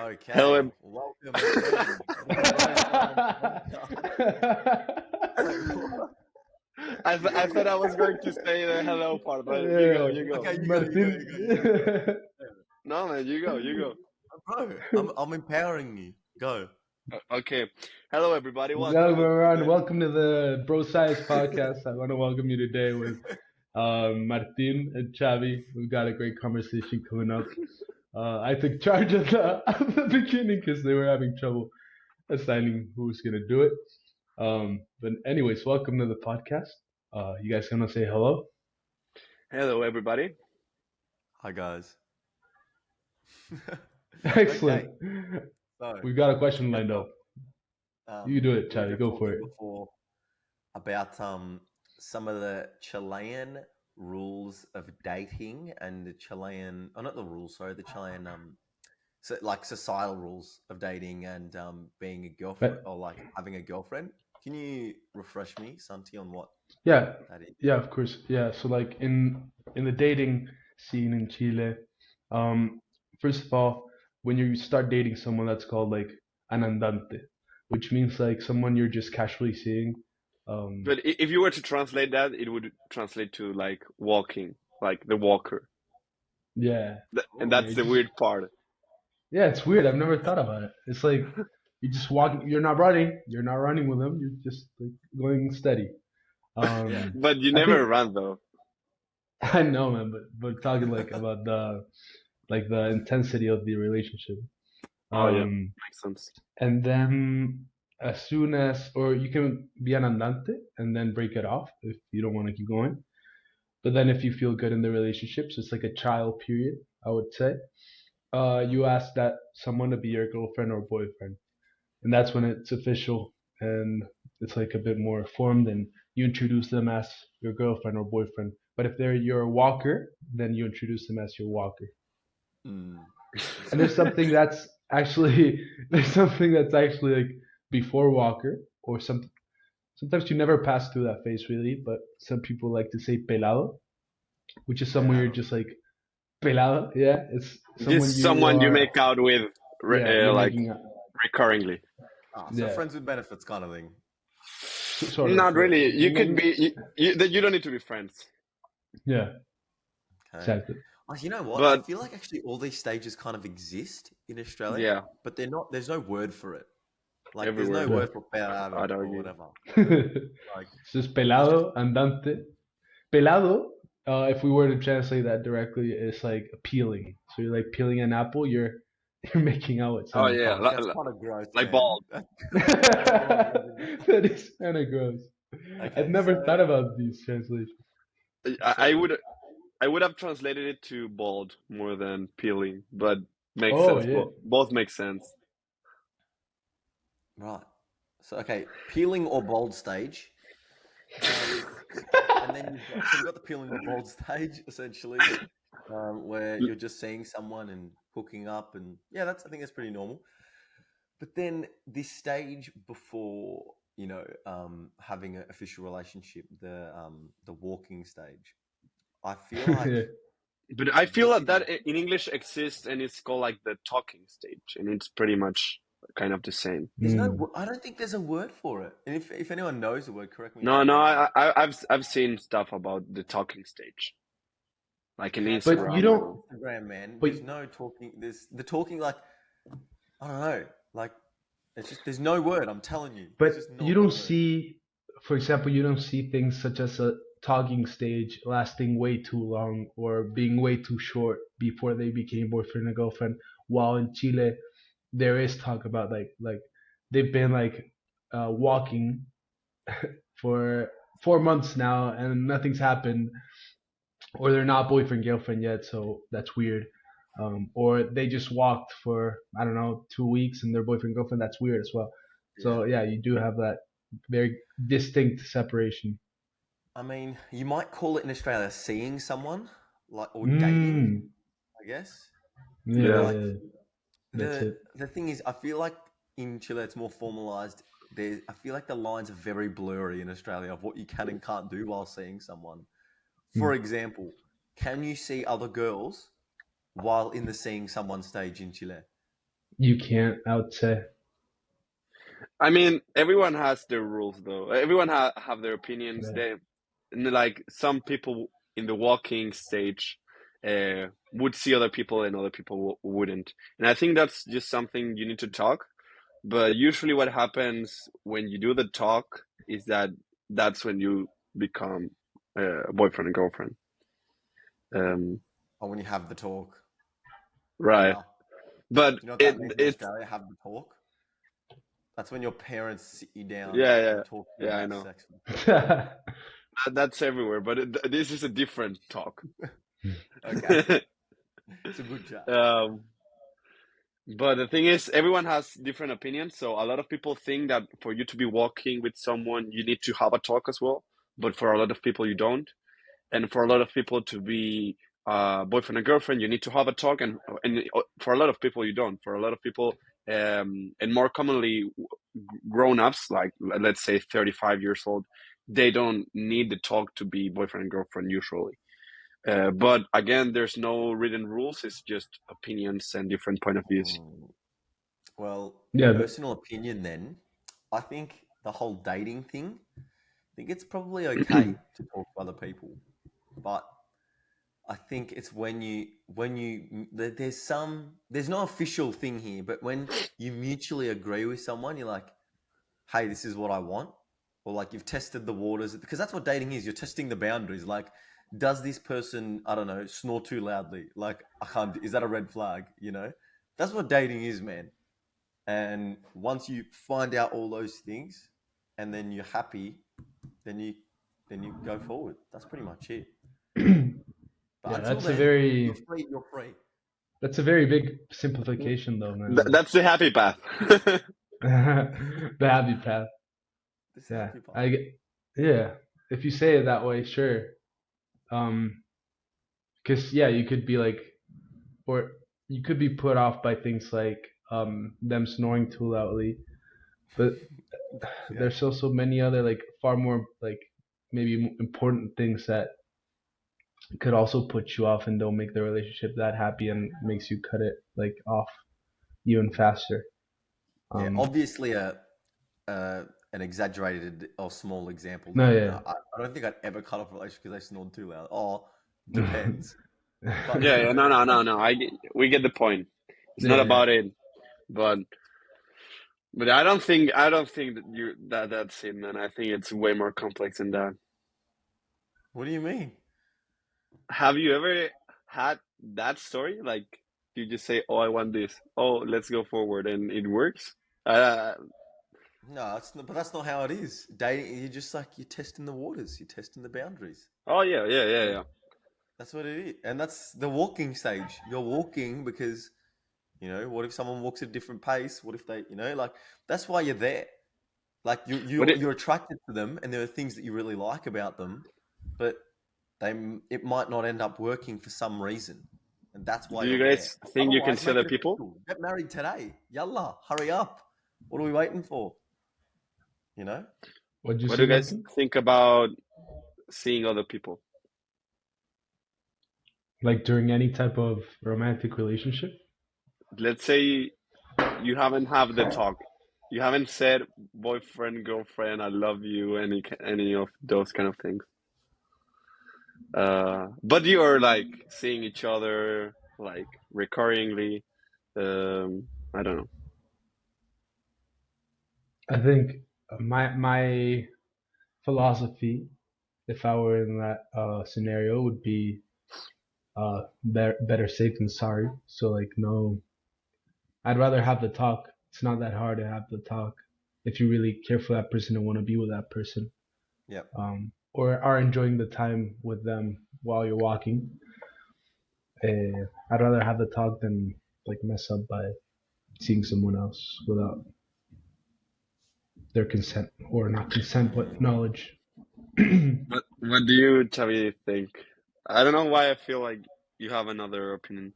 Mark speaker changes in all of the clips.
Speaker 1: Hello,
Speaker 2: Okay, welcome again to the Bro Science podcast. Wait, what?
Speaker 1: I thought I was going to say the hello part, but you go,
Speaker 3: Yeah,
Speaker 1: you go.
Speaker 2: Okay,
Speaker 3: Martin.
Speaker 2: you go.
Speaker 1: No, man, you go, you go.
Speaker 2: Bro, I'm empowering you. Go.
Speaker 1: Okay. Hello, everybody.
Speaker 3: Hello,
Speaker 1: Welcome.
Speaker 3: everyone. Welcome to the Bro Science podcast. I want to welcome you today with Martin and Xavi. We've got a great conversation coming up. I took charge of the beginning because they were having trouble assigning who was going to do it. But anyways, welcome to the podcast. You guys gonna say hello?
Speaker 1: Hello, everybody.
Speaker 2: Hi guys.
Speaker 3: Excellent.
Speaker 2: So
Speaker 3: We've got a
Speaker 2: to
Speaker 3: question
Speaker 2: kick us
Speaker 3: lined
Speaker 2: off,
Speaker 3: up. You do it,
Speaker 2: we
Speaker 3: Xavi.
Speaker 2: were
Speaker 3: Go for
Speaker 2: talking
Speaker 3: it.
Speaker 2: before about some of the Chilean rules of dating and the Chilean, oh not the rules, sorry, the Chilean so like societal rules of dating and being a girlfriend
Speaker 3: But
Speaker 2: or like having a girlfriend. Can you refresh me, Santi, on what
Speaker 3: yeah,
Speaker 2: that is?
Speaker 3: yeah, of course. Yeah, so like in the dating scene in Chile, um, first of all, when you start dating someone, that's called like an andante, which means like someone you're just casually seeing. Um,
Speaker 1: But if you were to translate that, it would translate to like walking, like the walker.
Speaker 3: yeah,
Speaker 1: And
Speaker 2: Oh,
Speaker 3: yeah,
Speaker 1: that's
Speaker 3: you
Speaker 1: the
Speaker 3: just
Speaker 1: weird part.
Speaker 3: yeah, it's weird. I've never thought about it. It's like you just walk. You're not running with them. You're just like going steady.
Speaker 2: yeah.
Speaker 1: But you
Speaker 3: I
Speaker 1: never
Speaker 3: think
Speaker 1: run though.
Speaker 3: I know, man, but talking like about the intensity of the relationship.
Speaker 1: Oh yeah,
Speaker 3: Um,
Speaker 1: makes sense.
Speaker 3: and then as soon as, or you can be an andante and then break it off if you don't want to keep going. But then if you feel good in the relationship, so it's like a trial period, I would say. You ask that someone to be your girlfriend or boyfriend, and that's when it's official and it's like a bit more formed, and you introduce them as your girlfriend or boyfriend. But if they're your walker, then you introduce them as your walker.
Speaker 2: Mm.
Speaker 3: And
Speaker 2: So
Speaker 3: there's something that's actually like before walker or some. Sometimes you never pass through that phase really, but some people like to say pelado, which is someone you're
Speaker 2: pelado.
Speaker 3: just like pelado. Yeah, it's someone
Speaker 1: Just
Speaker 3: you
Speaker 1: someone you
Speaker 3: are.
Speaker 1: make out with,
Speaker 3: Yeah, you're
Speaker 1: like
Speaker 3: making.
Speaker 1: recurringly.
Speaker 2: Ah, so
Speaker 3: Yeah,
Speaker 2: friends with benefits kind of thing.
Speaker 3: sort of.
Speaker 1: Not
Speaker 3: Yeah,
Speaker 1: really. You could be. You don't need to be friends.
Speaker 3: yeah,
Speaker 2: Okay.
Speaker 3: exactly.
Speaker 2: Oh, you know what? I
Speaker 1: But
Speaker 2: feel like actually all these stages kind of exist in Australia,
Speaker 1: yeah,
Speaker 2: but they're not. There's no word for it. Like there's no
Speaker 1: everywhere.
Speaker 3: Yeah.
Speaker 2: word for pelado
Speaker 1: I'd
Speaker 2: or
Speaker 1: argue.
Speaker 2: whatever. Like
Speaker 3: So it's
Speaker 2: it's just
Speaker 3: pelado, andante. Pelado, if we were to translate that directly, is like peeling. So you're like peeling an apple. You're making out with
Speaker 1: Oh
Speaker 3: someone.
Speaker 1: yeah,
Speaker 2: that's kind of gross,
Speaker 1: like
Speaker 2: man.
Speaker 1: bald.
Speaker 3: That is kind of gross. I've
Speaker 2: Okay,
Speaker 3: never
Speaker 2: so
Speaker 3: thought about these translations.
Speaker 1: I,
Speaker 2: so
Speaker 1: I would I would have translated it to bald more than peeling, but makes
Speaker 3: Oh
Speaker 1: sense.
Speaker 3: yeah.
Speaker 1: Both make sense.
Speaker 2: right. So okay, peeling or bold stage. Um, and then we've got the peeling or bold stage essentially, where you're just seeing someone and hooking up, and yeah, I think that's pretty normal. But then this stage before, having an official relationship, the walking stage, I feel like
Speaker 3: Yeah.
Speaker 1: But I feel
Speaker 2: this
Speaker 1: that
Speaker 2: is
Speaker 1: in English exists and it's called like the talking stage, and it's pretty much kind of the same.
Speaker 3: Mm.
Speaker 2: I don't think there's a word for it. And if anyone knows the word, correct me if
Speaker 1: No,
Speaker 2: I'm
Speaker 1: no,
Speaker 2: wrong.
Speaker 1: I've seen stuff about the talking stage, like in
Speaker 2: Yeah, but
Speaker 3: But you
Speaker 1: Instagram and
Speaker 3: don't.
Speaker 1: all.
Speaker 2: Instagram, man,
Speaker 3: But
Speaker 2: there's no talking. There's the talking like I don't know, like it's just there's no word. I'm telling you,
Speaker 3: but
Speaker 2: there's just
Speaker 3: you
Speaker 2: not a
Speaker 3: don't
Speaker 2: word.
Speaker 3: see, for example, you don't see things such as a talking stage lasting way too long or being way too short before they became boyfriend and girlfriend. While in Chile, there is talk about like they've been like walking for 4 months now and nothing's happened, or they're not boyfriend girlfriend yet, so that's weird. Or they just walked for I don't know 2 weeks and they're boyfriend girlfriend. That's weird as well.
Speaker 2: Yeah.
Speaker 3: So yeah, you do have that very distinct separation.
Speaker 2: I mean, you might call it in Australia seeing someone, like or dating,
Speaker 3: Mm,
Speaker 2: I guess. But
Speaker 3: yeah,
Speaker 1: Yeah.
Speaker 2: like
Speaker 3: yeah, that's it.
Speaker 2: the thing is, I feel like in Chile it's more formalized. I feel like the lines are very blurry in Australia of what you can and can't do while seeing someone. For
Speaker 3: Mm.
Speaker 2: example, can you see other girls while in the seeing someone stage in Chile?
Speaker 3: You can't, I would say.
Speaker 1: I mean, everyone has their rules, though. Everyone have their opinions.
Speaker 3: Yeah.
Speaker 1: They and like some people in the walking stage would see other people, and other people wouldn't. And I think that's just something you need to talk. But usually, what happens when you do the talk is that that's when you become boyfriend and girlfriend. Um,
Speaker 2: Or when you have the talk.
Speaker 1: right.
Speaker 2: Yeah.
Speaker 1: But
Speaker 2: Do you know what
Speaker 1: it
Speaker 2: that means in
Speaker 1: it
Speaker 2: Australia? Have the talk. That's when your parents sit you down
Speaker 1: yeah, yeah,
Speaker 2: and talk to you
Speaker 1: yeah. I
Speaker 2: about
Speaker 1: know
Speaker 2: sex.
Speaker 1: that's everywhere, but this is a different talk.
Speaker 2: Okay. It's a good chat.
Speaker 1: um, but the thing is, everyone has different opinions. So a lot of people think that for you to be walking with someone, you need to have a talk as well. But for a lot of people, you don't. And for a lot of people to be boyfriend and girlfriend, you need to have a talk. And for a lot of people, you don't. For a lot of people, and more commonly, grown ups, like let's say 35 years old, they don't need the talk to be boyfriend and girlfriend usually. But again, there's no written rules. It's just opinions and different point of views.
Speaker 2: Mm. Well,
Speaker 3: Yeah.
Speaker 2: personal opinion then, I think the whole dating thing, I think it's probably okay to talk to other people, but I think it's there's no official thing here, but when you mutually agree with someone, you're like, hey, this is what I want, or like you've tested the waters, because that's what dating is. You're testing the boundaries. Like, does this person, I don't know, snore too loudly? Like, I can't. Is that a red flag? That's what dating is, man. And once you find out all those things, and then you're happy, then you then you go forward. That's pretty much it. But
Speaker 3: Yeah,
Speaker 2: until
Speaker 3: that's a
Speaker 2: then, you're
Speaker 3: very
Speaker 2: free. You're free.
Speaker 3: that's a very big simplification though, man. Like
Speaker 1: That's the happy path.
Speaker 3: the happy path.
Speaker 2: This is the
Speaker 3: Yeah.
Speaker 2: happy part.
Speaker 3: I get yeah. If you say it that way, sure. Um, because yeah, you could be like, or you could be put off by things like them snoring too loudly, but
Speaker 2: Yeah.
Speaker 3: there's also many other like far more like maybe important things that could also put you off and don't make the relationship that happy and makes you cut it like off even faster.
Speaker 2: Yeah.
Speaker 3: Um,
Speaker 2: Obviously, uh, an exaggerated or small example
Speaker 3: no,
Speaker 2: there.
Speaker 3: yeah.
Speaker 2: I don't think I'd ever cut off a relationship because they snored too loud. Oh, depends. But
Speaker 1: Yeah, yeah, no. We get the point. It's not
Speaker 3: Yeah, yeah.
Speaker 1: about it, but I don't think that that's it, man. I think it's way more complex than that.
Speaker 2: what do you mean?
Speaker 1: Have you ever had that story? Like you just say, "Oh, I want this. Oh, let's go forward," and it works. Uh,
Speaker 2: No, but that's not how it is. Dating, you're just like you're testing the waters. You're testing the boundaries.
Speaker 1: oh yeah, yeah, yeah, yeah.
Speaker 2: That's what it is, and that's the walking stage. You're walking because what if someone walks at a different pace? What if they, like that's why you're there. Like you
Speaker 1: But
Speaker 2: you're you're attracted to them, and there are things that you really like about them, but they it might not end up working for some reason, and that's why
Speaker 1: do you
Speaker 2: you're there.
Speaker 1: guys think you can
Speaker 2: Otherwise,
Speaker 1: see
Speaker 2: make
Speaker 1: other
Speaker 2: it
Speaker 1: people?
Speaker 2: official. Get married today. Yalla, hurry up. What are we waiting for? You know?
Speaker 3: What'd you
Speaker 1: What do
Speaker 3: say,
Speaker 1: you guys
Speaker 3: Martin?
Speaker 1: think about seeing other people?
Speaker 3: Like during any type of romantic relationship?
Speaker 1: Let's say you haven't have the talk. You haven't said boyfriend, girlfriend, I love you, any of those kind of things. But you are like seeing each other like recurringly. I don't know.
Speaker 3: I think my philosophy, if I were in that scenario, would be better safe than sorry. So like no, I'd rather have the talk. It's not that hard to have the talk if you really care for that person and want to be with that person,
Speaker 2: Yep.
Speaker 3: or are enjoying the time with them while you're walking. I'd rather have the talk than like mess up by seeing someone else without their consent or not consent but knowledge.
Speaker 1: What do you, Chavi, think? I don't know why I feel like you have another opinion.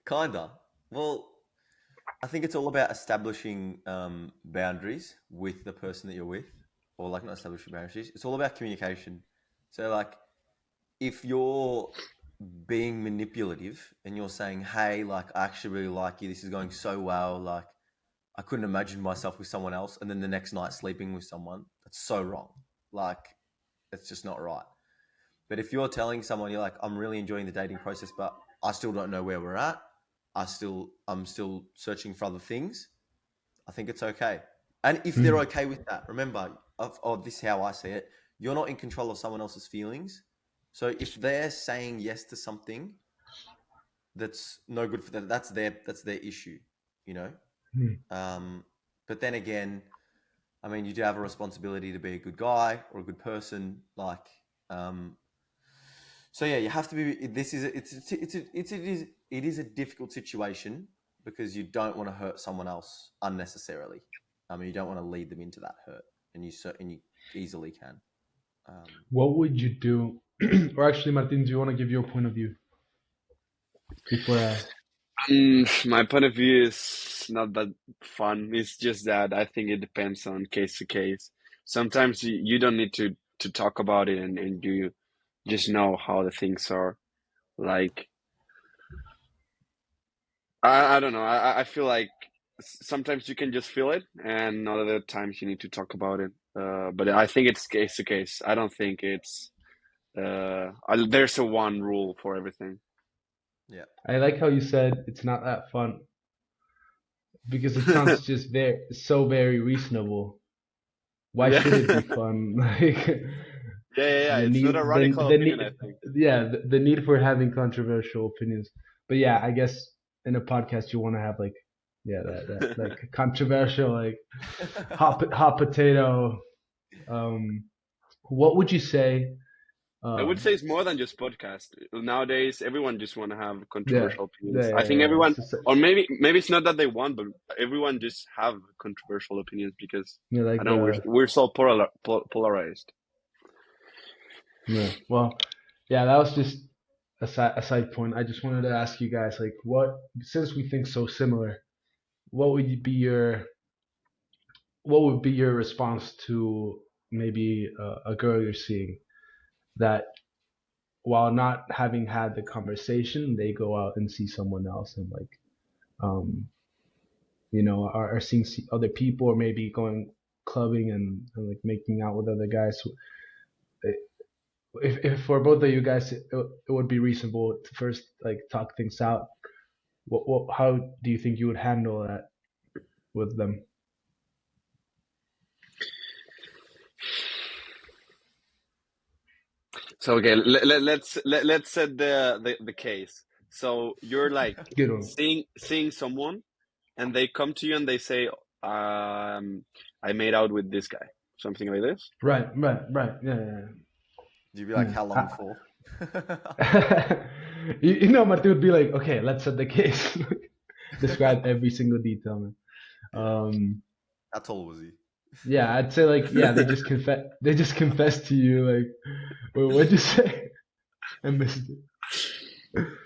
Speaker 2: Kinda. Well, I think it's all about establishing boundaries with the person that you're with, or like not establishing boundaries. It's all about communication. So, like, if you're being manipulative and you're saying, hey, like, I actually really like you. This is going so well. Like, I couldn't imagine myself with someone else. And then the next night sleeping with someone, that's so wrong. Like, it's just not right. But if you're telling someone, you're like, I'm really enjoying the dating process, but I still don't know where we're at. I'm still searching for other things. I think it's okay. And if they're
Speaker 3: Hmm.
Speaker 2: okay with that, remember, this is how I see it. You're not in control of someone else's feelings. So if they're saying yes to something that's no good for them, that's their issue, you know.
Speaker 3: Hmm.
Speaker 2: But then again, I mean, you do have a responsibility to be a good guy or a good person, like. So yeah, you have to be. This is it is a difficult situation because you don't want to hurt someone else unnecessarily. I mean, you don't want to lead them into that hurt, and you easily can.
Speaker 3: What would you do? Or actually, Martin, do you want to give your point of view before I?
Speaker 1: My point of view is not that fun. It's just that I think it depends on case to case. Sometimes you don't need to talk about it, and you just know how the things are. Like I don't know. I feel like sometimes you can just feel it, and other times you need to talk about it. But I think it's case to case. I don't think it's there's a one rule for everything.
Speaker 2: Yeah,
Speaker 3: I like how you said it's not that fun because it sounds just very reasonable. Why
Speaker 1: Yeah.
Speaker 3: should it be fun? Like
Speaker 1: Yeah.
Speaker 3: the
Speaker 1: It's not
Speaker 3: need,
Speaker 1: a radical
Speaker 3: the
Speaker 1: opinion,
Speaker 3: need,
Speaker 1: I think.
Speaker 3: yeah, the need for having controversial opinions. But yeah, I guess in a podcast you want to have like, yeah, that like controversial, like hot potato. Um, what would you say?
Speaker 1: I would
Speaker 3: Um,
Speaker 1: say it's more than just podcast. Nowadays, everyone just want to have
Speaker 3: yeah,
Speaker 1: controversial opinions. I think
Speaker 3: yeah.
Speaker 1: everyone, or maybe it's not that they want, but everyone just have controversial opinions because
Speaker 3: Yeah,
Speaker 1: I
Speaker 3: like
Speaker 1: don't know,
Speaker 3: the
Speaker 1: we're so polarized.
Speaker 3: yeah. Well, yeah, that was just a side point. I just wanted to ask you guys, like, what since we think so similar, what would be your response to maybe a girl you're seeing that while not having had the conversation, they go out and see someone else and like, um, are seeing other people or maybe going clubbing and like making out with other guys. If for both of you guys, it would be reasonable to first like talk things out. How do you think you would handle that with them?
Speaker 1: So okay, let's set the case. So you're like
Speaker 3: Good one.
Speaker 1: seeing someone, and they come to you and they say, I made out with this guy, something like this.
Speaker 3: Right. Yeah.
Speaker 2: you'd be like,
Speaker 3: Yeah.
Speaker 2: how long for?
Speaker 3: Martin would be like, okay, let's set the case. Describe every single detail, man.
Speaker 2: Yeah.
Speaker 3: Um,
Speaker 2: How tall was he?
Speaker 3: yeah, I'd say like, yeah, they just confess to you, like, wait, what'd you say? I missed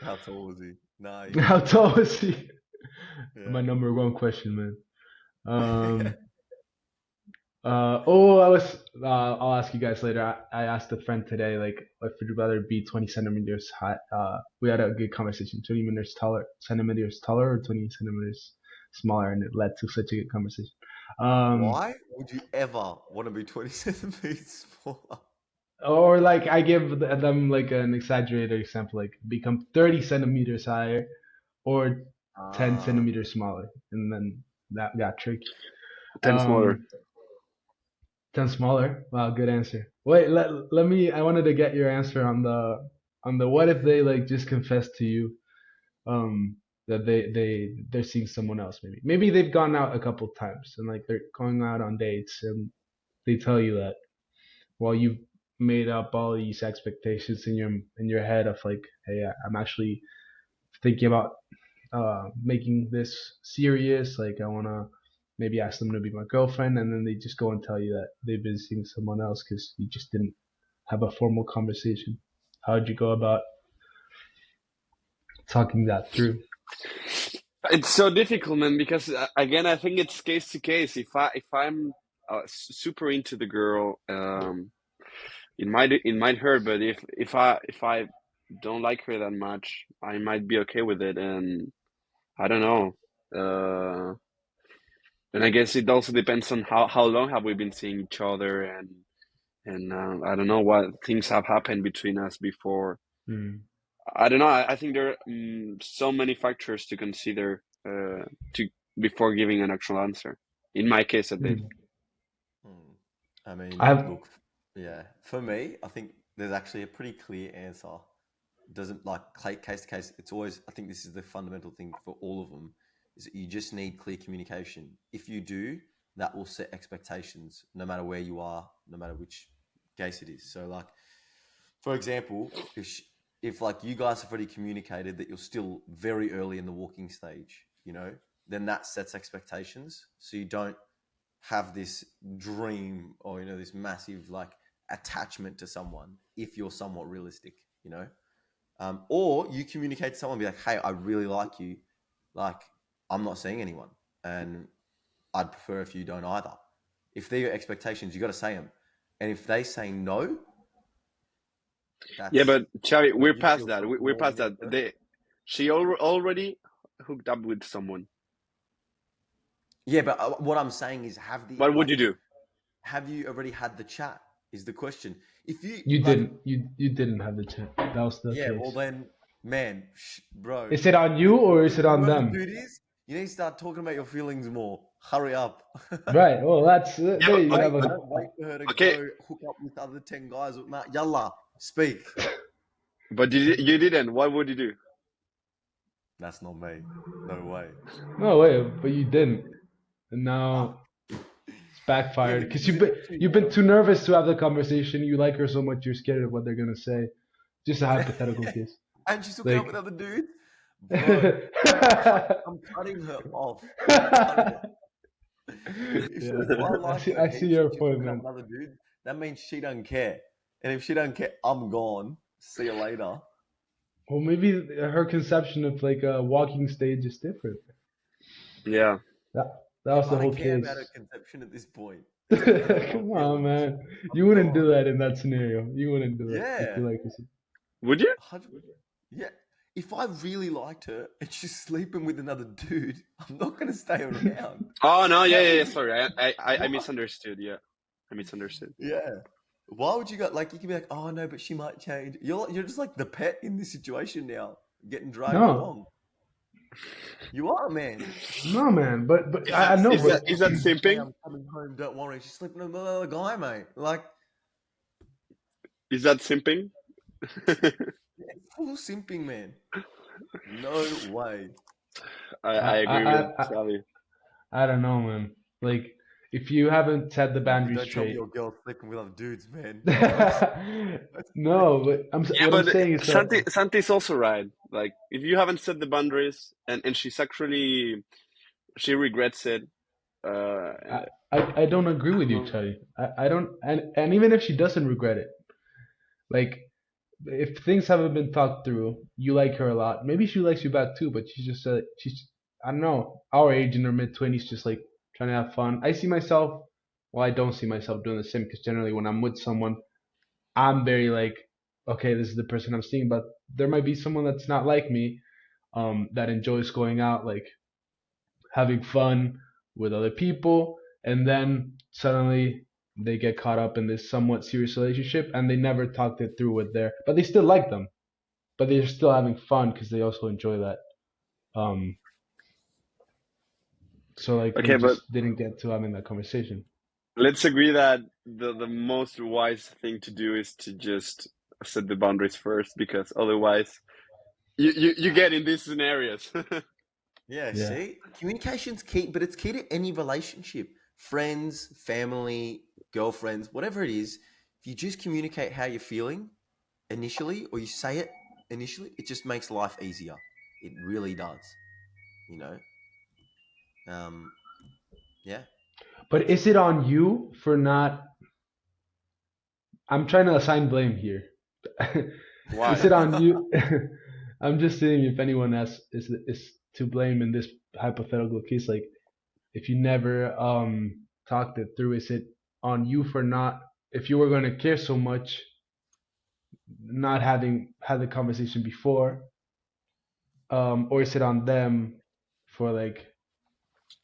Speaker 2: How tall was he? Nah,
Speaker 3: it. How tall was he?
Speaker 2: yeah.
Speaker 3: My number one question, man. Um, I was. I'll ask you guys later. I asked a friend today, like, if would you rather be 20 centimeters high? We had a good conversation. 20 centimeters taller, or 20 centimeters smaller, and it led to such a good conversation. Um,
Speaker 2: Why would you ever want to be 20 centimeters smaller?
Speaker 3: or like I give them like an exaggerated example, like become 30 centimeters higher, or 10
Speaker 2: Ah,
Speaker 3: centimeters smaller, and then that got tricky.
Speaker 1: 10 smaller.
Speaker 3: Um, 10 smaller. Wow, good answer. Wait, let me. I wanted to get your answer on the what if they like just confess to you that they're seeing someone else, maybe they've gone out a couple times and like they're going out on dates and they tell you that while you've made up all these expectations in your head of like, hey, I'm actually thinking about making this serious. Like, I want to maybe ask them to be my girlfriend, and then they just go and tell you that they've been seeing someone else because you just didn't have a formal conversation. How would you go about talking that through?
Speaker 1: It's so difficult, man, because again, I think it's case to case. If I'm super into the girl, it might hurt. But if I don't like her that much, I might be okay with it. And I don't know. And I guess it also depends on how long have we been seeing each other, and I don't know what things have happened between us before.
Speaker 3: Mm.
Speaker 1: I don't know. I think there are so many factors to consider to before giving an actual answer. In my case, at least.
Speaker 3: Mm.
Speaker 2: Hmm. I mean,
Speaker 3: I've
Speaker 2: look, yeah, for me, I think there's actually a pretty clear answer. Doesn't like case to case. It's always, I think this is the fundamental thing for all of them, is that you just need clear communication. If you do, that will set expectations no matter where you are, no matter which case it is. So, like, for example, if like you guys have already communicated that you're still very early in the walking stage, then that sets expectations. So you don't have this dream or this massive like attachment to someone if you're somewhat realistic, or you communicate to someone, be like, hey, I really like you, like I'm not seeing anyone, and I'd prefer if you don't either. If they're your expectations, you got to say them, and if they say no,
Speaker 1: Yeah,
Speaker 2: that's
Speaker 1: but Xavi, we're
Speaker 2: you
Speaker 1: past
Speaker 2: feel
Speaker 1: that. We're
Speaker 2: more
Speaker 1: past
Speaker 2: the other
Speaker 1: that.
Speaker 2: person.
Speaker 1: She already hooked up with someone.
Speaker 2: Yeah, but what I'm saying is,
Speaker 1: What would you do?
Speaker 2: have you already had the chat? Is the question. If you
Speaker 3: You
Speaker 2: like,
Speaker 3: didn't. You didn't have the chance. That was the
Speaker 2: yeah, well
Speaker 3: case.
Speaker 2: then, man, bro,
Speaker 3: Is it on you or is it on
Speaker 2: whoever the
Speaker 3: them?
Speaker 2: dude is, you need to start talking about your feelings more. Hurry up.
Speaker 3: Right. Well, that's
Speaker 1: Yeah,
Speaker 3: there.
Speaker 1: but
Speaker 3: You have a.
Speaker 2: Don't wait for her to
Speaker 1: okay,
Speaker 2: go hook up with other 10 guys. Nah, yalla, speak.
Speaker 1: but you didn't. What would you do?
Speaker 2: That's not me. No way.
Speaker 3: No way, but you didn't, and
Speaker 2: Ah,
Speaker 3: now it's
Speaker 2: yeah,
Speaker 3: backfired because
Speaker 2: because you're too
Speaker 3: you've been
Speaker 2: young.
Speaker 3: too nervous to have the conversation. You like her so much, you're scared of what they're gonna say. Just a hypothetical case.
Speaker 2: And she's hooking up with
Speaker 3: Like,
Speaker 2: other dudes. Bro,
Speaker 3: yeah,
Speaker 2: I'm cutting her off. I'm cutting her. If I
Speaker 3: I
Speaker 2: like
Speaker 3: see.
Speaker 2: her
Speaker 3: I see
Speaker 2: heaps and
Speaker 3: your
Speaker 2: she's
Speaker 3: point,
Speaker 2: hooking up
Speaker 3: man.
Speaker 2: with other dudes, that means she don't care. And if she don't care, I'm gone. See you later.
Speaker 3: Well, maybe her conception of like a walking stage is different.
Speaker 1: Yeah.
Speaker 3: That
Speaker 2: Yeah,
Speaker 3: was the
Speaker 2: I don't
Speaker 3: whole
Speaker 2: care about her
Speaker 3: case.
Speaker 2: conception at this point. It's gonna hurt my
Speaker 3: Come on,
Speaker 2: feelings.
Speaker 3: man. You
Speaker 2: I'm
Speaker 3: wouldn't do
Speaker 2: gone.
Speaker 3: that in that scenario. You wouldn't do that if
Speaker 2: Yeah.
Speaker 3: you like her.
Speaker 1: Would you?
Speaker 2: 100. Yeah. If I really liked her and she's sleeping with another dude, I'm not gonna stay around.
Speaker 1: Oh no, yeah,
Speaker 2: That
Speaker 1: yeah, yeah.
Speaker 2: would
Speaker 1: Sorry, I
Speaker 2: what?
Speaker 1: misunderstood. Yeah, I misunderstood.
Speaker 2: Yeah. Why would you go like you can be like, oh no, but she might change. You're just like the pet in this situation now, getting dragged
Speaker 3: No,
Speaker 2: along. You are, man.
Speaker 3: no, man. But
Speaker 1: Is that
Speaker 3: I know,
Speaker 1: is
Speaker 2: She's
Speaker 3: but
Speaker 1: that
Speaker 2: like,
Speaker 1: is that
Speaker 2: hey,
Speaker 1: simping?
Speaker 2: I'm coming home. Don't worry. She's sleeping with another guy, mate. Like,
Speaker 1: Is that simping?
Speaker 2: it's full simping, man. No way.
Speaker 1: I
Speaker 3: I I
Speaker 1: agree with
Speaker 3: I, I,
Speaker 1: Sally.
Speaker 3: I don't know, man. Like if you haven't set the
Speaker 2: You
Speaker 3: boundaries
Speaker 2: don't tell me
Speaker 3: straight.
Speaker 2: your girl's sleeping with other dudes, man. That's crazy.
Speaker 3: No, but
Speaker 1: Yeah,
Speaker 3: what I'm
Speaker 1: but
Speaker 3: saying is
Speaker 1: Santi's also right. Like, if you haven't set the boundaries, and she's actually she regrets it. Uh,
Speaker 3: I don't agree
Speaker 1: I
Speaker 3: with
Speaker 1: don't
Speaker 3: you,
Speaker 1: know.
Speaker 3: Charlie. I don't, and even if she doesn't regret it, like if things haven't been talked through, you like her a lot. Maybe she likes you back too, but she's I don't know, our age in her mid 20s, just like trying to have fun. I see myself. Well, I don't see myself doing the same because generally when I'm with someone, I'm very like, okay, this is the person I'm seeing. But there might be someone that's not like me, that enjoys going out, like having fun with other people, and then suddenly they get caught up in this somewhat serious relationship and they never talked it through with their, but they still like them, but they're still having fun because they also enjoy that. Um, so like we
Speaker 1: Okay, but
Speaker 3: just didn't get to having that conversation.
Speaker 1: let's agree that the most wise thing to do is to just set the boundaries first, because otherwise you get in these scenarios.
Speaker 2: Yeah,
Speaker 3: Yeah,
Speaker 2: see? Communication's key, but it's key to any relationship. Friends, family, girlfriends, whatever it is, if you just communicate how you're feeling initially or you say it initially, it just makes life easier. It really does, you know? Um, yeah,
Speaker 3: but
Speaker 2: that's
Speaker 3: is
Speaker 2: it.
Speaker 3: it on you for not? I'm trying to assign blame here. Is
Speaker 1: Why?
Speaker 3: it on you? I'm just saying if anyone else is to blame in this hypothetical case, like if you never talked it through, is it on you for not? If you were going to care so much, not having had the conversation before, or is it on them for like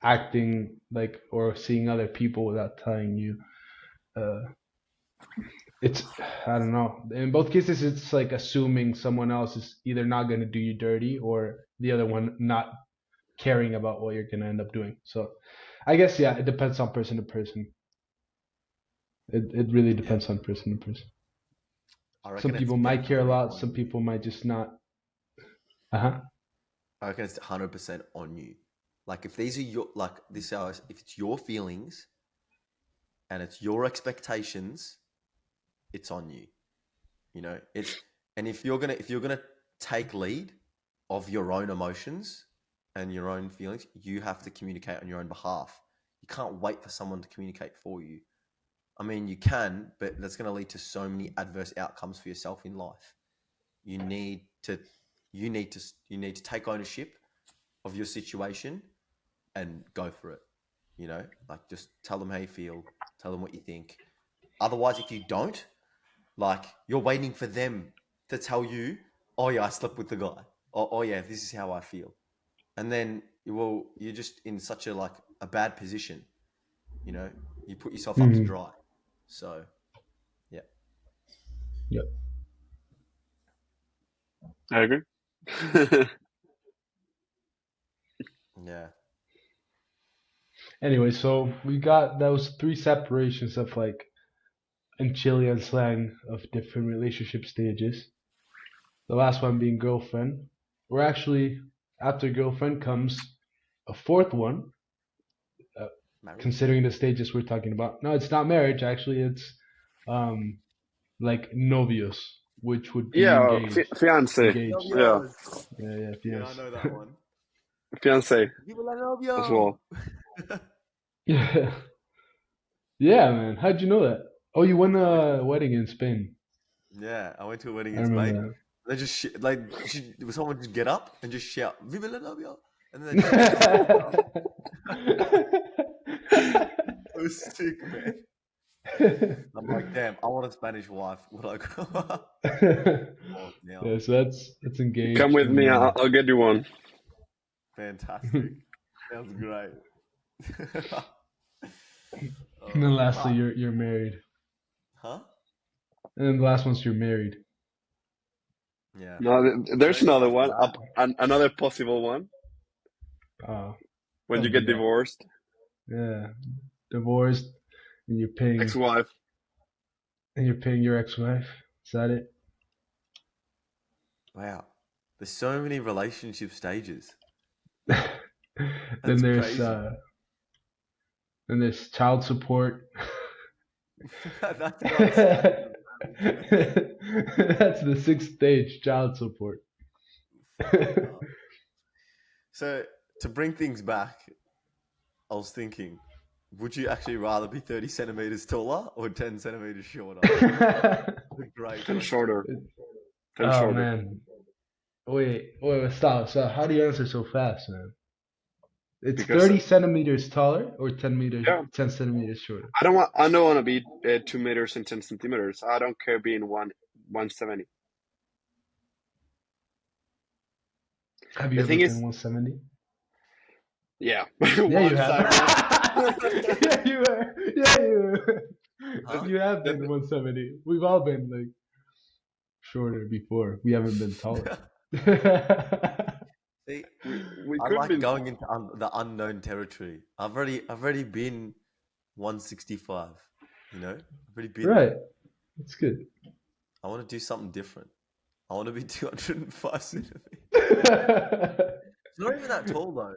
Speaker 3: acting like or seeing other people without telling you? Uh, it's I don't know. In both cases, it's like assuming someone else is either not going to do you dirty or the other one not caring about what you're going to end up doing. So, I guess yeah, it depends on person to person. It really
Speaker 2: Yeah,
Speaker 3: depends on person to person.
Speaker 2: I
Speaker 3: Some
Speaker 2: reckon it's
Speaker 3: people might care a
Speaker 2: definitely
Speaker 3: lot.
Speaker 2: on
Speaker 3: Some
Speaker 2: you.
Speaker 3: people might just not. Uh huh.
Speaker 2: I reckon it's 100% on you. Like if these are your like this are if it's your feelings and it's your expectations, it's on you. You know, it's and if you're gonna take lead of your own emotions and your own feelings, you have to communicate on your own behalf. You can't wait for someone to communicate for you. I mean, you can, but that's going to lead to so many adverse outcomes for yourself in life. You need to, you need to take ownership of your situation and go for it. You know, like just tell them how you feel, tell them what you think. Otherwise, if you don't, like you're waiting for them to tell you, "Oh yeah, I slept with the guy," or "Oh yeah, this is how I feel," and then you're just in such a like a bad position. You know, you put yourself up to
Speaker 3: Hmm.
Speaker 2: dry. So yeah,
Speaker 3: Yep.
Speaker 1: I agree.
Speaker 2: yeah,
Speaker 3: Anyway, so we got those three separations of like in Chilean slang of different relationship stages. The last one being girlfriend. Or actually, after girlfriend comes a fourth one, uh,
Speaker 2: marriage.
Speaker 3: considering the stages we're talking about. No, it's not marriage. Actually, it's um, like novios, which would be
Speaker 1: Yeah,
Speaker 3: engaged.
Speaker 1: fiance.
Speaker 3: Engaged.
Speaker 1: Yeah,
Speaker 2: Novios.
Speaker 3: Yeah, yeah,
Speaker 2: Yeah, I
Speaker 3: fiance.
Speaker 2: know that one.
Speaker 1: fiance
Speaker 2: Viva la
Speaker 1: as
Speaker 2: novio.
Speaker 1: well.
Speaker 3: Yeah, yeah, man. How'd you know that? Oh, you went
Speaker 2: I went to
Speaker 3: a wedding in Spain.
Speaker 2: Yeah, I went to a wedding
Speaker 3: I
Speaker 2: in Spain.
Speaker 3: remember
Speaker 2: They just like someone just get up and just shout "Viva la novia," and then they just kiss each other. It was sick, man. I'm like, damn, I want a Spanish wife. What I grow up? Oh, now,
Speaker 3: Yeah, so that's
Speaker 1: Come
Speaker 3: engaged,
Speaker 1: with
Speaker 3: and
Speaker 1: me. I'll get you one.
Speaker 2: fantastic. Sounds great.
Speaker 3: then
Speaker 2: Oh,
Speaker 3: lastly,
Speaker 2: but
Speaker 3: you're married,
Speaker 2: huh?
Speaker 3: and then the last one's you're married.
Speaker 2: Yeah.
Speaker 1: No,
Speaker 2: And
Speaker 1: there's
Speaker 2: then
Speaker 1: another
Speaker 2: after
Speaker 1: one.
Speaker 2: that,
Speaker 1: Another possible one
Speaker 3: Uh,
Speaker 1: when you
Speaker 3: don't do
Speaker 1: get
Speaker 3: that.
Speaker 1: divorced.
Speaker 3: Yeah, divorced, and you're paying
Speaker 1: Ex-wife.
Speaker 3: and you're paying your ex-wife. Is that it?
Speaker 2: wow, there's so many relationship stages.
Speaker 3: then
Speaker 2: That's
Speaker 3: there's
Speaker 2: crazy.
Speaker 3: uh, then there's child support.
Speaker 2: That's not a stage
Speaker 3: That's
Speaker 2: of marriage, man.
Speaker 3: the sixth stage, child support.
Speaker 2: Fucking hell. So to bring things back, I was thinking, would you actually rather be 30 centimeters taller or 10 centimeters shorter? It's a great
Speaker 1: 10
Speaker 2: question.
Speaker 1: shorter. 10
Speaker 3: Oh
Speaker 1: shorter.
Speaker 3: man, wait, stop, stop. How do you answer so fast, man? It's
Speaker 1: Because
Speaker 3: 30 centimeters taller or 10 meters,
Speaker 1: yeah,
Speaker 3: 10 centimeters shorter.
Speaker 1: I don't want to be 2 meters and 10 centimeters. I don't care being 170.
Speaker 3: Have you
Speaker 1: The
Speaker 3: ever
Speaker 1: thing
Speaker 3: been
Speaker 1: is,
Speaker 3: 170?
Speaker 1: yeah,
Speaker 3: Yeah, you
Speaker 1: once
Speaker 3: have.
Speaker 1: I was.
Speaker 3: Yeah, you were. Yeah, you were.
Speaker 2: Huh?
Speaker 3: You have
Speaker 1: the,
Speaker 3: been 170. We've all been like shorter before. We haven't been taller.
Speaker 2: See,
Speaker 1: we
Speaker 2: I
Speaker 1: could
Speaker 2: like
Speaker 1: be.
Speaker 2: going into the unknown territory. I've already been 165. You know, I've already been
Speaker 3: Right.
Speaker 2: there.
Speaker 3: That's good.
Speaker 2: I want to do something different. I want to be 205 centimeters. It's not even that tall though.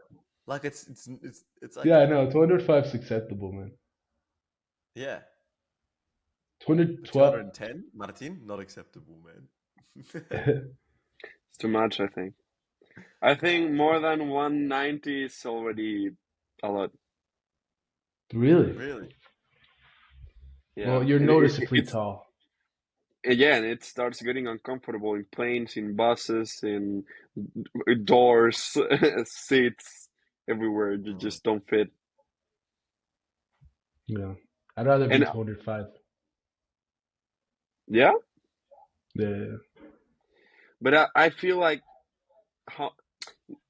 Speaker 2: Like it's like
Speaker 3: Yeah, no, 205 is acceptable, man.
Speaker 2: yeah. But
Speaker 3: 212.
Speaker 2: 210, Martin, not acceptable, man.
Speaker 1: It's too much, I think. I think more than 190 is already a lot.
Speaker 3: Really?
Speaker 2: Really?
Speaker 3: Well,
Speaker 1: Yeah,
Speaker 3: you're noticeably
Speaker 1: it's
Speaker 3: tall.
Speaker 1: again, it starts getting uncomfortable in planes, in buses, in doors, seats, everywhere. You
Speaker 2: Mm.
Speaker 1: just don't fit.
Speaker 3: Yeah. I'd rather be
Speaker 1: And
Speaker 3: 205.
Speaker 1: yeah,
Speaker 3: The
Speaker 1: But I feel like how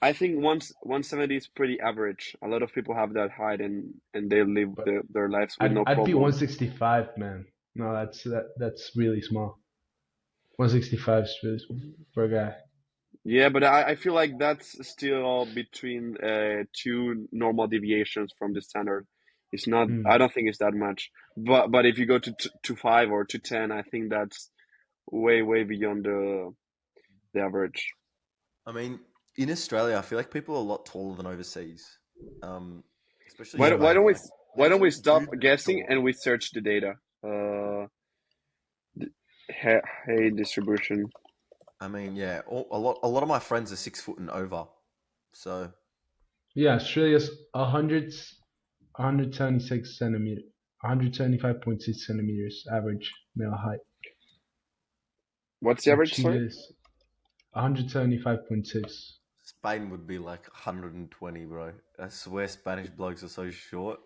Speaker 1: I think once 170 is pretty average. A lot of people have that height and they live
Speaker 3: but
Speaker 1: their lives with no
Speaker 3: I'd be
Speaker 1: problem.
Speaker 3: 165, man. No, that's really small. 165 is really small for a guy.
Speaker 1: Yeah, but I feel like that's still between two normal deviations from the standard. It's not.
Speaker 3: Hmm.
Speaker 1: I don't think it's that much. But if you go to 5 or to 10, I think that's way beyond the average.
Speaker 2: I mean, in Australia, I feel like people are a lot taller than overseas, um, especially
Speaker 1: Why
Speaker 3: Yeah,
Speaker 1: don't why
Speaker 3: man.
Speaker 1: don't
Speaker 2: Spain.
Speaker 1: we
Speaker 2: Like
Speaker 1: why don't we stop
Speaker 2: dudes are
Speaker 1: guessing
Speaker 2: short.
Speaker 1: and we search the data? Hey distribution.
Speaker 2: I mean, yeah, a lot of my friends are 6 foot and over. So
Speaker 3: Yeah, Australia's 176 centimeter, 175.6 centimeters average male height,
Speaker 1: What's the
Speaker 3: and
Speaker 1: average? Sorry.
Speaker 3: Chile's 175.6.
Speaker 2: Spain would be like 120, bro. I swear Spanish blokes are so short.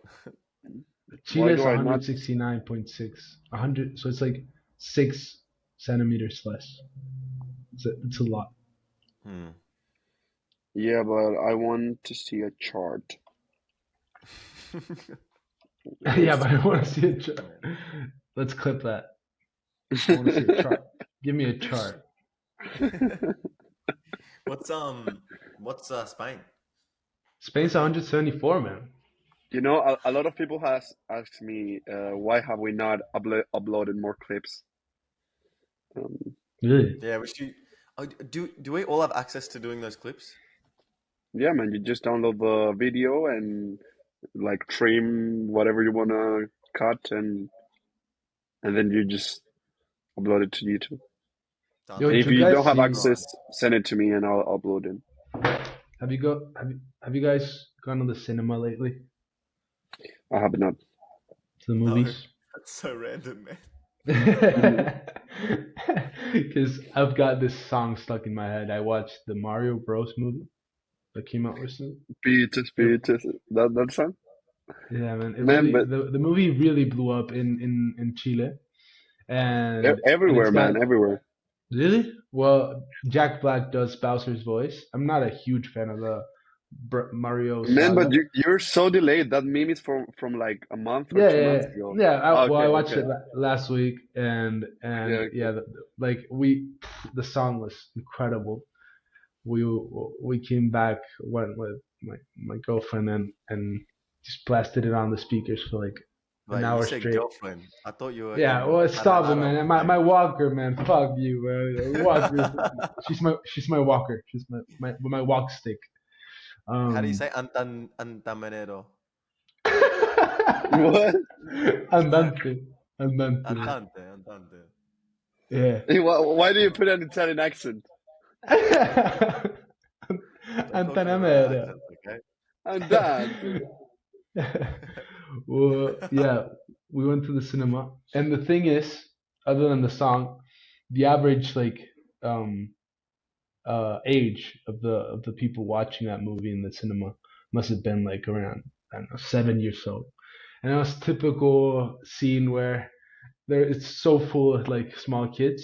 Speaker 1: Why
Speaker 3: Chile's
Speaker 1: do I not?
Speaker 3: 169.6. 100, so it's like 6 centimeters less. It's a lot.
Speaker 2: Hmm.
Speaker 1: Yeah, but I want to see a chart. Where
Speaker 3: Yeah,
Speaker 1: is
Speaker 3: but I want to see a chart. Let's clip that. I want to see a chart. Give me a chart.
Speaker 2: What's Spain?
Speaker 3: Spain's 174, man.
Speaker 1: You know, a lot of people has asked me why have we not uploaded more clips.
Speaker 3: Really?
Speaker 2: Yeah, we should. Oh, do we all have access to doing those clips?
Speaker 1: Yeah, man, you just download the video and like trim whatever you wanna cut and then you just upload it to YouTube.
Speaker 2: Done.
Speaker 3: Yo,
Speaker 1: And
Speaker 3: did
Speaker 1: if
Speaker 3: you
Speaker 1: you
Speaker 3: guys
Speaker 1: don't have
Speaker 3: see?
Speaker 1: access, send it to me and I'll upload it.
Speaker 3: Have you guys gone to the cinema lately?
Speaker 1: I have not.
Speaker 3: To the
Speaker 2: No,
Speaker 3: movies?
Speaker 2: that's so random, man.
Speaker 3: Because I've got this song stuck in my head. I watched the Mario Bros. Movie that came out recently.
Speaker 1: Beaches,
Speaker 3: It,
Speaker 1: beaches. That song?
Speaker 3: yeah, man.
Speaker 1: Man, but
Speaker 3: The movie really blew up in Chile,
Speaker 2: Oh yeah.
Speaker 3: and it's
Speaker 1: everywhere,
Speaker 3: got
Speaker 1: man, everywhere.
Speaker 3: really well. Jack Black does Bowser's voice. I'm not a huge fan of the Mario
Speaker 1: Man, but
Speaker 3: saga.
Speaker 1: you're so delayed. That meme is from like a month or
Speaker 3: Yeah,
Speaker 1: two
Speaker 3: yeah,
Speaker 1: months
Speaker 3: yeah.
Speaker 1: ago.
Speaker 3: Yeah, well,
Speaker 1: Okay,
Speaker 3: I watched
Speaker 1: okay,
Speaker 3: it last week,
Speaker 1: okay,
Speaker 3: and yeah,
Speaker 1: okay.
Speaker 3: like the song was incredible. We we came back, went with my girlfriend, and just blasted it on the speakers for like an
Speaker 2: Wait, you
Speaker 3: hour
Speaker 2: said
Speaker 3: straight.
Speaker 2: girlfriend. I thought you were
Speaker 3: Yeah,
Speaker 2: in
Speaker 3: well, stop it,
Speaker 2: Canada with
Speaker 3: man. My
Speaker 2: him.
Speaker 3: walker, man. Fuck you, man. Walker. She's my walker. She's my walk stick.
Speaker 2: How do you
Speaker 3: Um,
Speaker 2: say antamanero?
Speaker 1: What?
Speaker 3: andante, andante.
Speaker 2: Antante.
Speaker 3: Yeah.
Speaker 1: Hey, why do you put an Italian accent?
Speaker 2: Don't talk to me about our
Speaker 3: Antanamera.
Speaker 2: accents, okay?
Speaker 1: Andante.
Speaker 3: Well, yeah, we went to the cinema, and the thing is, other than the song, the average um age of the people watching that movie in the cinema must have been like around, I don't know, 7 years old, and it was typical scene where there it's so full of like small kids,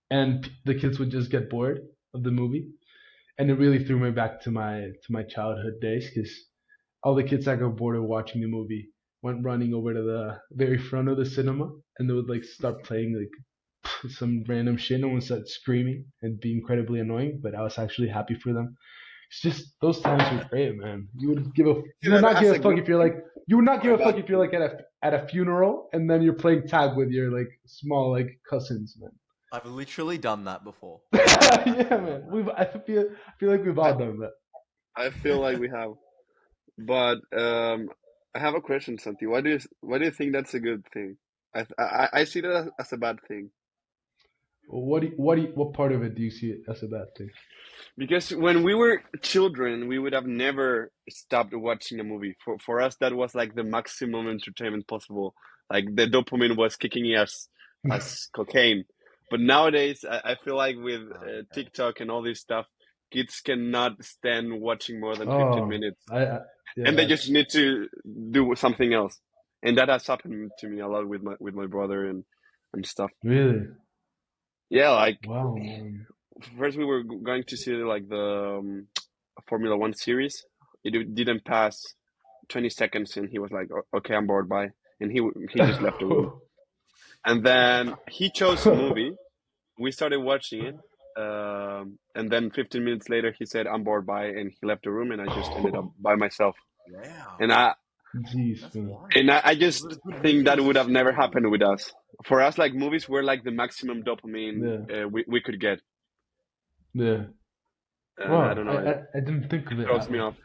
Speaker 3: and the kids would just get bored of the movie, and it really threw me back to my childhood days because all the kids that got bored of watching the movie went running over to the very front of the cinema, and they would like start playing like some random shit and would start screaming and be incredibly annoying. But I was actually happy for them. It's just those times were great, man.
Speaker 1: See
Speaker 3: You would
Speaker 1: that
Speaker 3: not
Speaker 1: as
Speaker 3: give
Speaker 1: a
Speaker 3: a fuck
Speaker 1: good
Speaker 3: if you're
Speaker 1: thing
Speaker 3: like you would not
Speaker 1: or
Speaker 3: give
Speaker 1: a
Speaker 3: a fuck
Speaker 1: bad
Speaker 3: if you're
Speaker 1: thing?
Speaker 3: like at a funeral and then you're playing tag with your like small like cousins, man.
Speaker 2: I've literally done that before.
Speaker 3: Yeah, man. I feel like we've
Speaker 1: I
Speaker 3: all done that.
Speaker 1: I feel like we have, but I have a question, Santi. Why do you think that's a good thing? I see that as a bad thing.
Speaker 3: What part of it do you see it as a bad thing?
Speaker 1: Because when we were children, we would have never stopped watching a movie. For us, that was like the maximum entertainment possible. Like the dopamine was kicking in as cocaine. But nowadays, I feel like with
Speaker 2: Okay.
Speaker 1: TikTok and all this stuff, kids cannot stand watching more than 15
Speaker 3: Oh,
Speaker 1: minutes,
Speaker 3: I yeah,
Speaker 1: and they just
Speaker 3: that's
Speaker 1: need to do something else. And that has happened to me a lot with my brother and stuff.
Speaker 3: really.
Speaker 1: Yeah, like
Speaker 3: Wow, man.
Speaker 1: first we were going to see like the Formula One series. Didn't pass 20 seconds, and he was like, "Okay, I'm bored. Bye," and he just left the room. And then he chose a movie. We started watching it, and then 15 minutes later, he said, "I'm bored. Bye," and he left the room, and I just ended up by myself.
Speaker 2: Wow,
Speaker 1: And I
Speaker 3: Jeez,
Speaker 2: that's
Speaker 3: man.
Speaker 2: wild.
Speaker 1: and I
Speaker 2: Was it
Speaker 1: just
Speaker 2: a good
Speaker 1: think
Speaker 2: movie or
Speaker 1: that
Speaker 2: was it
Speaker 1: would
Speaker 2: a
Speaker 1: have
Speaker 2: shit
Speaker 1: never
Speaker 2: movie?
Speaker 1: happened with us. For us, like movies were like the maximum dopamine
Speaker 3: Yeah,
Speaker 1: we could get.
Speaker 3: yeah.
Speaker 1: I
Speaker 3: Wow,
Speaker 1: don't
Speaker 3: I,
Speaker 1: know.
Speaker 3: I, I didn't think
Speaker 1: It
Speaker 3: of it
Speaker 1: throws
Speaker 3: that
Speaker 1: me
Speaker 3: way.
Speaker 1: off.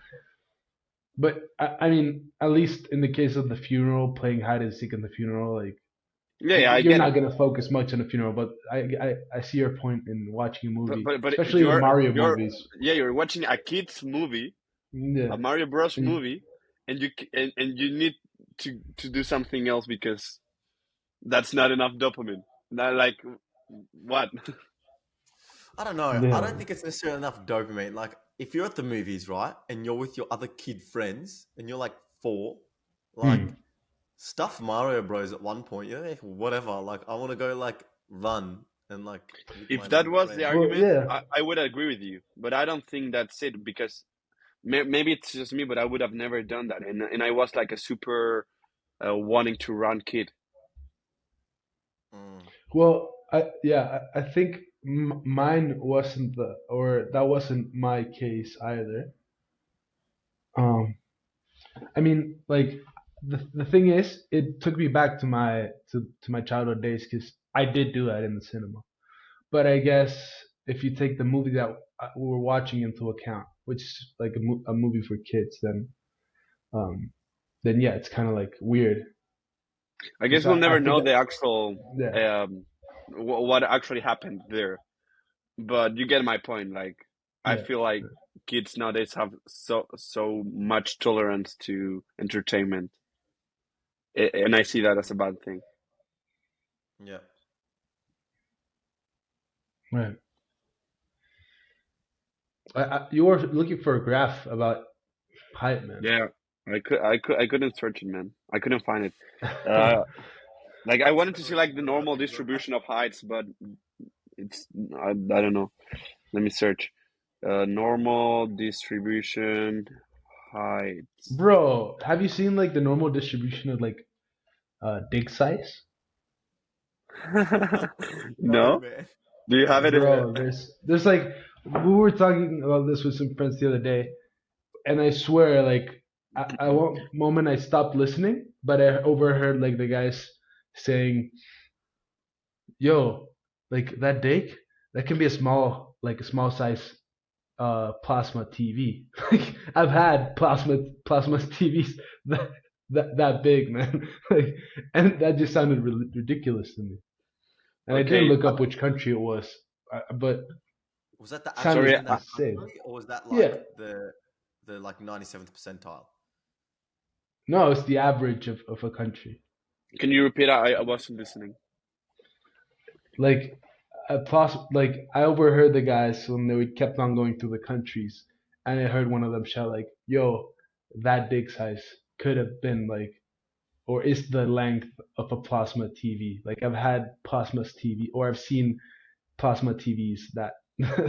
Speaker 3: But I mean, at least in the case of the funeral, playing hide and seek in the funeral, like
Speaker 1: Yeah, yeah, I
Speaker 3: you're
Speaker 1: get
Speaker 3: not
Speaker 1: it.
Speaker 3: gonna focus much on the funeral. But I see your point in watching a
Speaker 1: But
Speaker 3: movie,
Speaker 1: but but
Speaker 3: especially the Mario
Speaker 1: you're
Speaker 3: movies.
Speaker 1: yeah, you're watching a kids movie,
Speaker 3: Yeah,
Speaker 1: a Mario Bros
Speaker 3: and
Speaker 1: movie, and and you need to do something else because that's not enough dopamine. Not like what?
Speaker 2: I don't know. I
Speaker 3: yeah.
Speaker 2: don't think it's necessarily enough dopamine. Like, if you're at the movies, right, and you're with your other kid friends, and you're like 4, like
Speaker 3: Hmm.
Speaker 2: stuff Mario Bros. At one point, you're like, whatever. Like, I want to go like run and like with
Speaker 1: If
Speaker 2: my
Speaker 1: that
Speaker 2: little
Speaker 1: was the
Speaker 2: friend.
Speaker 3: Well,
Speaker 1: argument,
Speaker 3: yeah.
Speaker 1: I would agree with you. But I don't think that's it because maybe it's just me, but I would have never done that. And I was like a super wanting to run kid.
Speaker 2: Mm.
Speaker 3: Well, I think mine wasn't the or that wasn't my case either. Um, I mean, like the thing is, it took me back to my childhood days because I did do that in the cinema. But I guess if you take the movie that we were watching into account, which is like a movie for kids, um, then yeah, it's kind of like weird
Speaker 1: I guess
Speaker 3: because
Speaker 1: we'll
Speaker 3: I
Speaker 1: never
Speaker 3: think
Speaker 1: know the actual
Speaker 3: yeah,
Speaker 1: um, what actually happened there. But you get my point. Like I
Speaker 3: yeah,
Speaker 1: feel like kids nowadays have so much tolerance to entertainment, and I see that as a bad thing.
Speaker 2: Yeah.
Speaker 3: right. You were looking for a graph about height, man.
Speaker 1: Yeah, I couldn't search it, man. I couldn't find it. Uh, like I wanted to see like the normal distribution of heights, but it's I don't know. Let me search. Normal distribution heights.
Speaker 3: Bro, have you seen like the normal distribution of like dig size?
Speaker 2: No,
Speaker 1: No?
Speaker 2: man.
Speaker 1: Do you have it?
Speaker 3: Bro, there's like we were talking about this with some friends the other day, and I swear like I one moment I stopped listening, but I overheard like the guys saying, "Yo, like that dig, that can be a small size plasma TV. Like I've had plasma TVs that big, man. Like, and that just sounded ridiculous to me. And I didn't
Speaker 1: Okay,
Speaker 3: look up which country it was, but
Speaker 2: Was that the
Speaker 1: sorry.
Speaker 2: average
Speaker 3: sounded
Speaker 2: in that
Speaker 3: insane.
Speaker 2: country, or was that
Speaker 3: Yeah,
Speaker 2: like the like 97th percentile?
Speaker 3: no, it's the average of a country.
Speaker 1: Can you repeat? I wasn't listening.
Speaker 3: Like like I overheard the guys when they kept on going through the countries, and I heard one of them shout like, "Yo, that dig size could have been like or is the length of a plasma TV. Like I've had plasma TV or I've seen plasma TVs that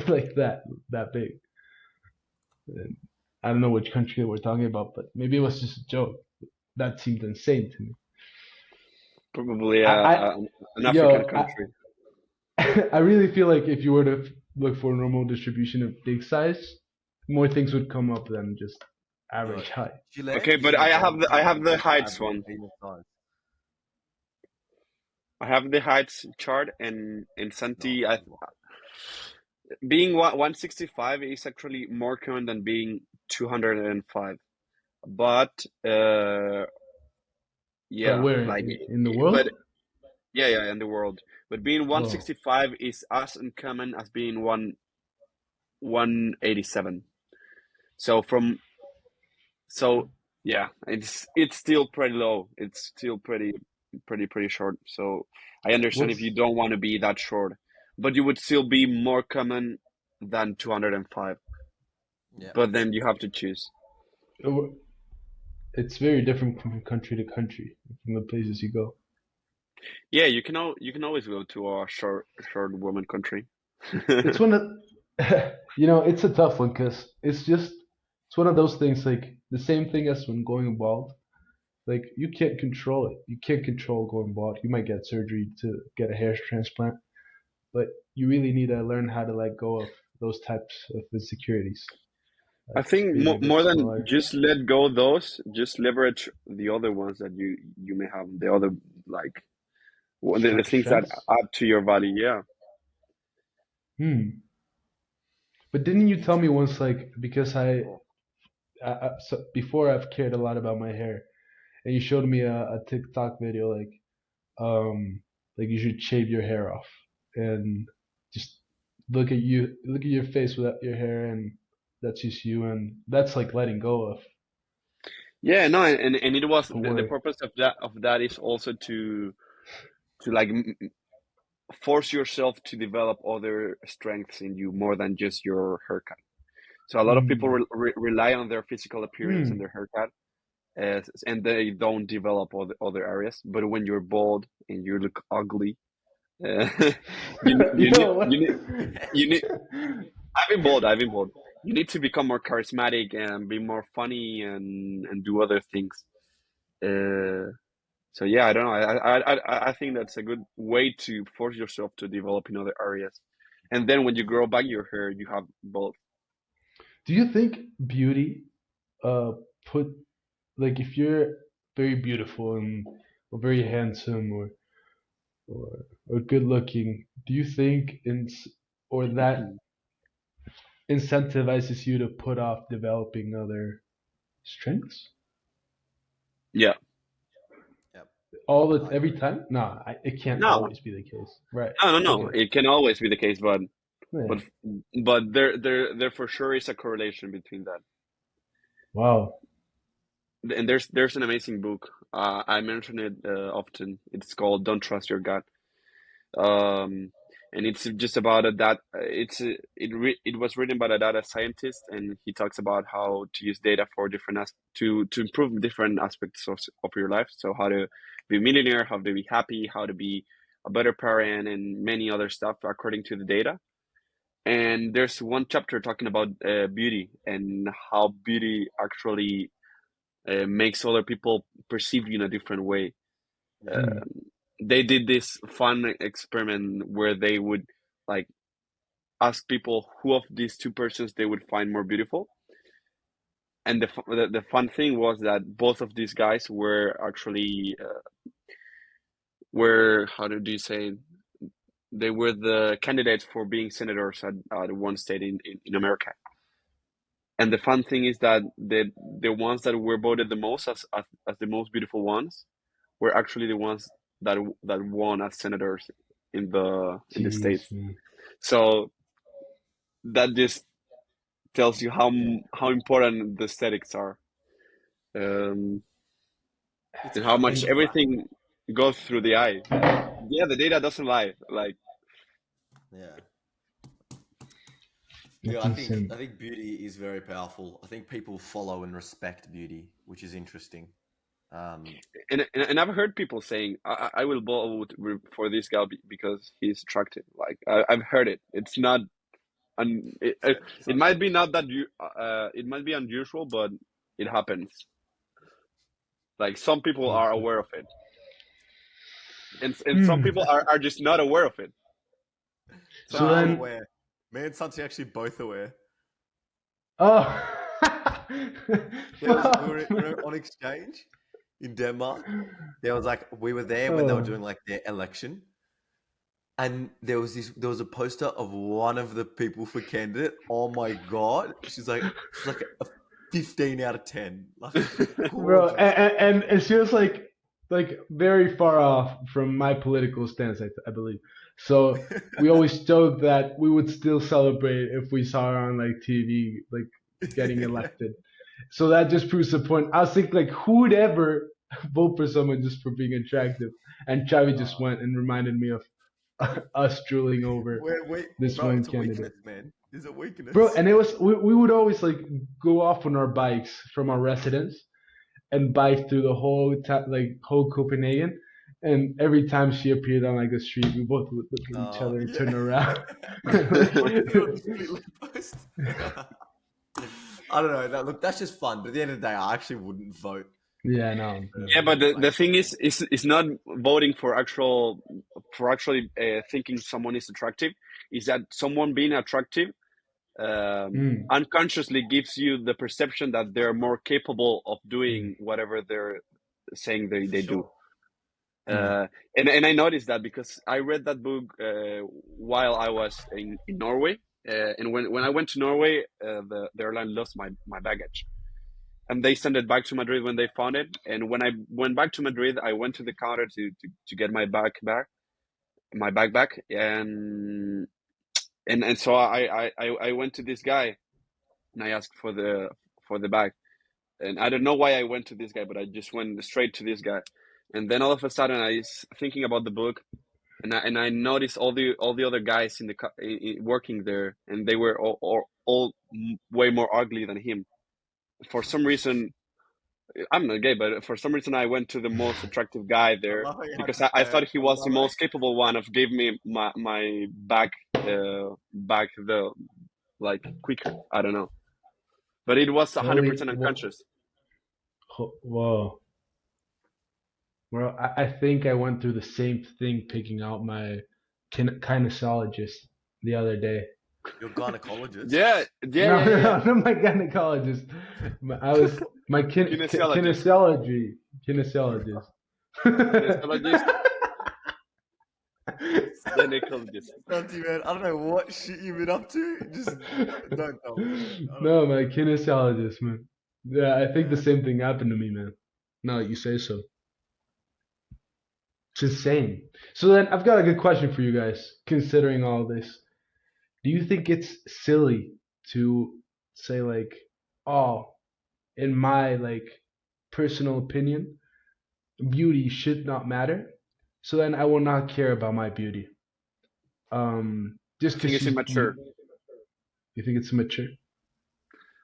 Speaker 3: like that big. And I don't know which country we're talking about, but maybe it was just a joke. That seemed insane to me.
Speaker 1: Probably
Speaker 3: I
Speaker 1: an African
Speaker 3: yo
Speaker 1: country.
Speaker 3: I really feel like if you were to look for a normal distribution of dig size, more things would come up than just
Speaker 2: Yo,
Speaker 3: average height.
Speaker 2: Chile
Speaker 1: Okay,
Speaker 2: is
Speaker 1: but
Speaker 2: in gold
Speaker 1: I
Speaker 2: standard
Speaker 1: have the
Speaker 2: for
Speaker 1: heights
Speaker 2: average
Speaker 1: one.
Speaker 2: penis size.
Speaker 1: I have the heights chart, and in
Speaker 2: No,
Speaker 1: Santi,
Speaker 2: that's wild.
Speaker 1: being 165 is actually more common than being 205. But
Speaker 3: But
Speaker 1: yeah,
Speaker 3: where
Speaker 1: like
Speaker 3: in the
Speaker 1: but
Speaker 3: world?
Speaker 1: yeah, yeah, in the world. But being
Speaker 3: Oh,
Speaker 1: 165 is as uncommon as being 187. So from so yeah, it's still pretty low. It's still pretty short. So I understand if you
Speaker 3: what's
Speaker 1: don't want to be that short, but you would still be more common than 205.
Speaker 2: Yeah.
Speaker 1: But then you have to choose.
Speaker 3: it's very different from country to country from the places you go.
Speaker 1: Yeah, you can always go to a short woman country.
Speaker 3: It's one of it's a tough one because it's one of those things like the same thing as when going bald. Like you can't control it. You can't control going bald. You might get surgery to get a hair transplant, but you really need to learn how to let go of those types of insecurities.
Speaker 1: I
Speaker 3: Like
Speaker 1: think
Speaker 3: being a bit
Speaker 1: more than
Speaker 3: smaller.
Speaker 1: just let go those, just leverage the other ones that you may have, the other like the things that
Speaker 3: Strengths.
Speaker 1: add to your value. Yeah.
Speaker 3: Hmm. But didn't you tell me
Speaker 2: Interesting.
Speaker 3: once, like, because
Speaker 2: Oh,
Speaker 3: so before I've cared a lot about my hair, and you showed me a TikTok video, like you should shave your hair off and just look at your face without your hair, and that's just you, and that's like letting go
Speaker 1: Yeah, no, and it was
Speaker 3: of a
Speaker 1: the
Speaker 3: worry.
Speaker 1: purpose of that is also to like force yourself to develop other strengths in you more than just your haircut. So a lot of people
Speaker 3: Hmm.
Speaker 1: rely on their physical appearance and
Speaker 3: Hmm.
Speaker 1: their haircut, and they don't develop other areas. But when you're bald and you look ugly, uh,
Speaker 3: You know what?
Speaker 1: you need. I've been bald. I've been bald. You need to become more charismatic and be more funny and do other things. Uh, so yeah, I don't know. I think that's a good way to force yourself to develop in other areas, and then when you grow back your hair, you have both.
Speaker 3: Do you think beauty uh put like if you're very beautiful and or very handsome or good looking, do you think or that incentivizes you to put off developing other strengths
Speaker 1: Yeah.
Speaker 2: yep. I
Speaker 3: every
Speaker 2: agree.
Speaker 3: time? No, it can't
Speaker 1: No,
Speaker 3: always be the case. Right.
Speaker 1: no.
Speaker 3: Okay.
Speaker 1: It can always be the case,
Speaker 3: Yeah.
Speaker 1: but but there for sure is a correlation between that.
Speaker 3: Wow.
Speaker 1: And there's an amazing book. I mention it often. It's called "Don't Trust Your Gut." um, and it's just about a that it was written by a data scientist, and he talks about how to use data for different to improve different aspects of your life. So how to be a millionaire, how to be happy, how to be a better parent, and many other stuff according to the data. And there's one chapter talking about beauty and how beauty actually makes other people perceive you in a different way.
Speaker 3: Hmm.
Speaker 1: um, they did this fun experiment where they would like ask people who of these two persons they would find more beautiful. And the fun thing was that both of these guys were actually were how do you say, they were the candidates for being senators at one state in America. And the fun thing is that the ones that were voted the most as the most beautiful ones were actually the ones that won as senators in the
Speaker 3: Jeez,
Speaker 1: states.
Speaker 3: man.
Speaker 1: So that just tells you
Speaker 2: Yeah,
Speaker 1: how important the aesthetics are, um,
Speaker 2: it's a
Speaker 1: and how much
Speaker 2: huge
Speaker 3: And
Speaker 2: factor.
Speaker 1: everything goes through the eye. Yeah, the data doesn't lie. Like,
Speaker 2: Yeah, yeah.
Speaker 3: that's insane.
Speaker 2: I think beauty is very powerful. I think people follow and respect beauty, which is interesting. Um,
Speaker 1: and I've heard people saying, I will vote for this guy because he's attractive. Like, I've heard it. It's not,
Speaker 2: it's
Speaker 1: it
Speaker 2: not
Speaker 1: might
Speaker 2: true.
Speaker 1: be not that you, it might be unusual, but it happens. Like, some people
Speaker 3: Yes,
Speaker 1: are
Speaker 3: sir.
Speaker 1: aware of it, and some
Speaker 3: Hmm.
Speaker 1: people are just not aware of it.
Speaker 2: No,
Speaker 3: So
Speaker 1: Some
Speaker 2: I'm
Speaker 1: people,
Speaker 3: then,
Speaker 2: aware. Me and Santi actually both aware.
Speaker 3: oh,
Speaker 2: There was
Speaker 3: fuck,
Speaker 2: we
Speaker 3: man.
Speaker 2: were on exchange in Denmark. There was like we were there when they were
Speaker 3: Oh,
Speaker 2: doing like their election, and there was a poster of one of the people for candidate. Oh my god, she's like a 15 out of 10. Like she's
Speaker 3: bro,
Speaker 2: gorgeous.
Speaker 3: and she was like very far off from my political stance, I believe. So we always joked that we would still celebrate if we saw her on like TV, like getting elected. So that just proves the point. I was thinking like who would ever vote for someone just for being attractive? And Chavi just
Speaker 2: Uh,
Speaker 3: went and reminded me of us drooling over this
Speaker 2: bro,
Speaker 3: one
Speaker 2: it's a
Speaker 3: candidate.
Speaker 2: weakness, man. It's a
Speaker 3: Bro,
Speaker 2: weakness.
Speaker 3: and it was we would always like go off on our bikes from our residence and bike through the whole whole Copenhagen. And every time she appeared on like the street, we both would look at each other and
Speaker 2: Yeah.
Speaker 3: turn around.
Speaker 2: What do you do on the street lit post? I don't know. Look, that's just fun. But at the end of the day, I actually wouldn't vote.
Speaker 3: Yeah, no.
Speaker 1: Yeah, but the
Speaker 2: Like,
Speaker 1: thing is not voting for actually thinking someone is attractive. Is that someone being attractive
Speaker 3: Mm,
Speaker 1: unconsciously gives you the perception that they're more capable of doing whatever they're saying
Speaker 2: for
Speaker 1: they do.
Speaker 2: sure.
Speaker 3: mm.
Speaker 1: And I noticed that because I read that book while I was in Norway. And when I went to Norway, the airline lost my baggage. And they sent it back to Madrid when they found it. And when I went back to Madrid, I went to the counter to get my bag back. And so I went to this guy and I asked for the bag. And I don't know why I went to this guy, but I just went straight to this guy. And then all of a sudden, I was thinking about the book, and I noticed all the other guys working there, and they were all way more ugly than him. For some reason, I'm not gay, but for some reason, I went to the most attractive guy
Speaker 2: I
Speaker 1: there
Speaker 2: love how you had
Speaker 1: because
Speaker 2: to
Speaker 1: I
Speaker 2: say it.
Speaker 1: thought he
Speaker 2: I
Speaker 1: was the
Speaker 2: love it.
Speaker 1: most capable one of giving me my back the like quicker. I don't know, but it was
Speaker 3: Holy,
Speaker 1: 100% unconscious.
Speaker 3: whoa. Well, I think I went through the same thing picking out my kinesologist the other day.
Speaker 2: Your gynecologist.
Speaker 1: Yeah, yeah,
Speaker 3: No,
Speaker 1: yeah, yeah, yeah.
Speaker 3: no, not my gynecologist. I was my
Speaker 1: Kinesiologist,
Speaker 3: kinesologist.
Speaker 1: kinesiologist, gynecologist.
Speaker 2: Santi, man, I don't know what shit you've been up to. Just don't tell me, man. I don't
Speaker 3: No,
Speaker 2: know.
Speaker 3: my kinesologist, man. Yeah, I think the same thing happened to me, man. Now that you say so. It's insane. So then I've got a good question for you guys, considering all this. Do you think it's silly to say like, oh, in my like personal opinion, beauty should not matter. So then I will not care about my beauty. Just
Speaker 1: I
Speaker 3: because
Speaker 1: think it's immature.
Speaker 3: you think it's mature.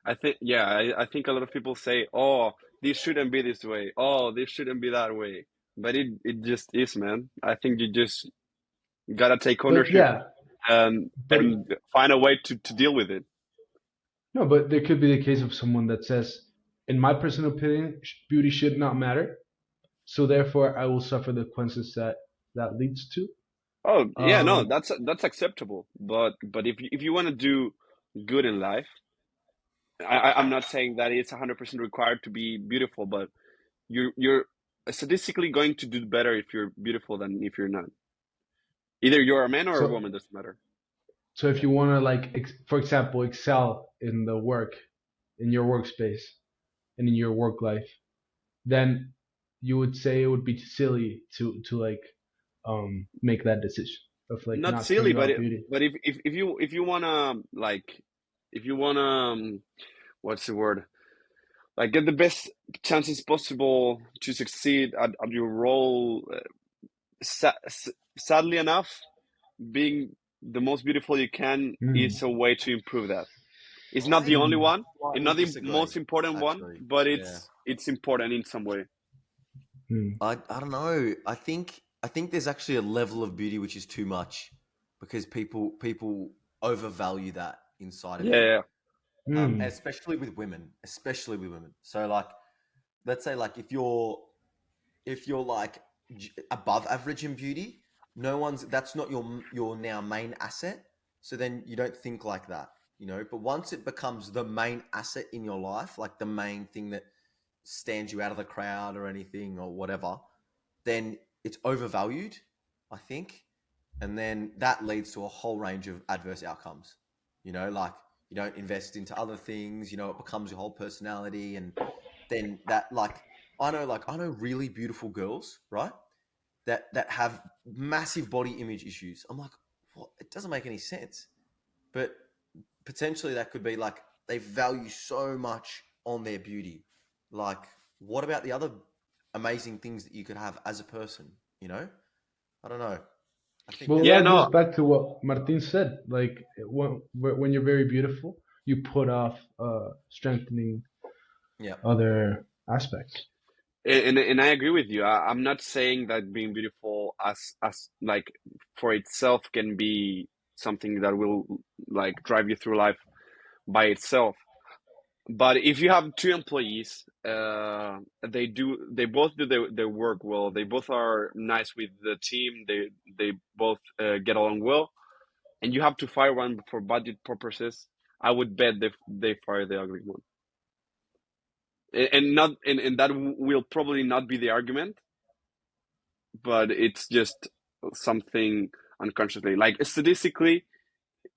Speaker 1: I think, yeah, I think a lot of people say, "Oh, this shouldn't be this way. Oh, this shouldn't be that way." But it just is, man. I think you just gotta take
Speaker 3: But
Speaker 1: ownership
Speaker 3: yeah, but
Speaker 1: and find a way to deal with it.
Speaker 3: no, but there could be the case of someone that says, in my personal opinion, beauty should not matter. So therefore, I will suffer the consequences that leads to.
Speaker 1: Oh, yeah, no,
Speaker 3: Um,
Speaker 1: that's acceptable. But if you want to do good in life, I'm not saying that it's 100% required to be beautiful, but you're statistically going to do better if you're beautiful than if you're not. Either you're a man or a
Speaker 3: so
Speaker 1: woman, doesn't matter.
Speaker 3: so if you want to like, for example, excel in the work, in your workspace, and in your work life, then you would say it would be silly to like make that decision of like
Speaker 1: Not
Speaker 3: not
Speaker 1: silly,
Speaker 3: caring about beauty.
Speaker 1: but if you wanna like if you wanna what's the word, like get the best chances possible to succeed at your role, sadly enough, being the most beautiful you can
Speaker 3: Mm,
Speaker 1: is a way to improve that. It's not the
Speaker 2: I
Speaker 1: only
Speaker 3: mm,
Speaker 1: one, it's
Speaker 2: slightly
Speaker 1: not the
Speaker 2: disagree,
Speaker 1: most important one,
Speaker 2: actually.
Speaker 1: but
Speaker 2: Yeah.
Speaker 1: it's important in some way.
Speaker 3: mm.
Speaker 2: I don't know. I think there's actually a level of beauty which is too much because people overvalue that inside of
Speaker 1: Yeah,
Speaker 2: you.
Speaker 1: yeah.
Speaker 3: Mm.
Speaker 2: Especially with women. So like, let's say like if you're like above average in beauty, no one's that's not your now main asset. So then you don't think like that, But once it becomes the main asset in your life, like the main thing that stands you out of the crowd or anything or whatever, then it's overvalued, I think. And then that leads to a whole range of adverse outcomes. Like you don't invest into other things, it becomes your whole personality. And then that, like I know really beautiful girls, right? That have massive body image issues. I'm like, what? It doesn't make any sense. But potentially that could be like they value so much on their beauty. Like, what about the other amazing things that you could have as a person? You know, I don't know. I think
Speaker 3: Well,
Speaker 2: there's
Speaker 1: Yeah,
Speaker 3: that goes
Speaker 1: no,
Speaker 3: back to what Martin said. Like when you're very beautiful, you put off strengthening
Speaker 2: yeah,
Speaker 3: other aspects.
Speaker 1: and I agree with you. I'm not saying that being beautiful as like for itself can be something that will like drive you through life by itself. But if you have two employees, they both do their work well. They both are nice with the team. They both get along well, and you have to fire one for budget purposes. I would bet they fire the ugly one, and not and that will probably not be the argument, but it's just something unconsciously. Like statistically,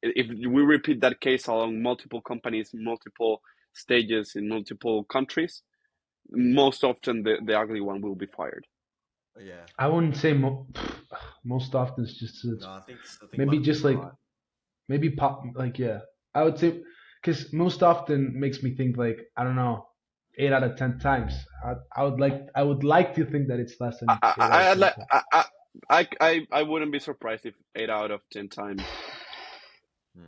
Speaker 1: if we repeat that case along multiple companies, multiple stages in multiple countries, most often the ugly one will be fired.
Speaker 2: Yeah.
Speaker 3: I wouldn't say most often. It's
Speaker 2: No, I think
Speaker 3: maybe just
Speaker 2: Monkey's
Speaker 3: like
Speaker 2: right.
Speaker 3: maybe pop like yeah. I would say because most often makes me think like I don't know 8 out of 10 times. I would like to think that it's less
Speaker 1: I
Speaker 3: than
Speaker 1: I
Speaker 3: eight out
Speaker 1: I
Speaker 3: of
Speaker 1: I'd
Speaker 3: ten
Speaker 1: like
Speaker 3: times.
Speaker 1: I wouldn't be surprised if 8 out of 10 times.
Speaker 2: Hmm.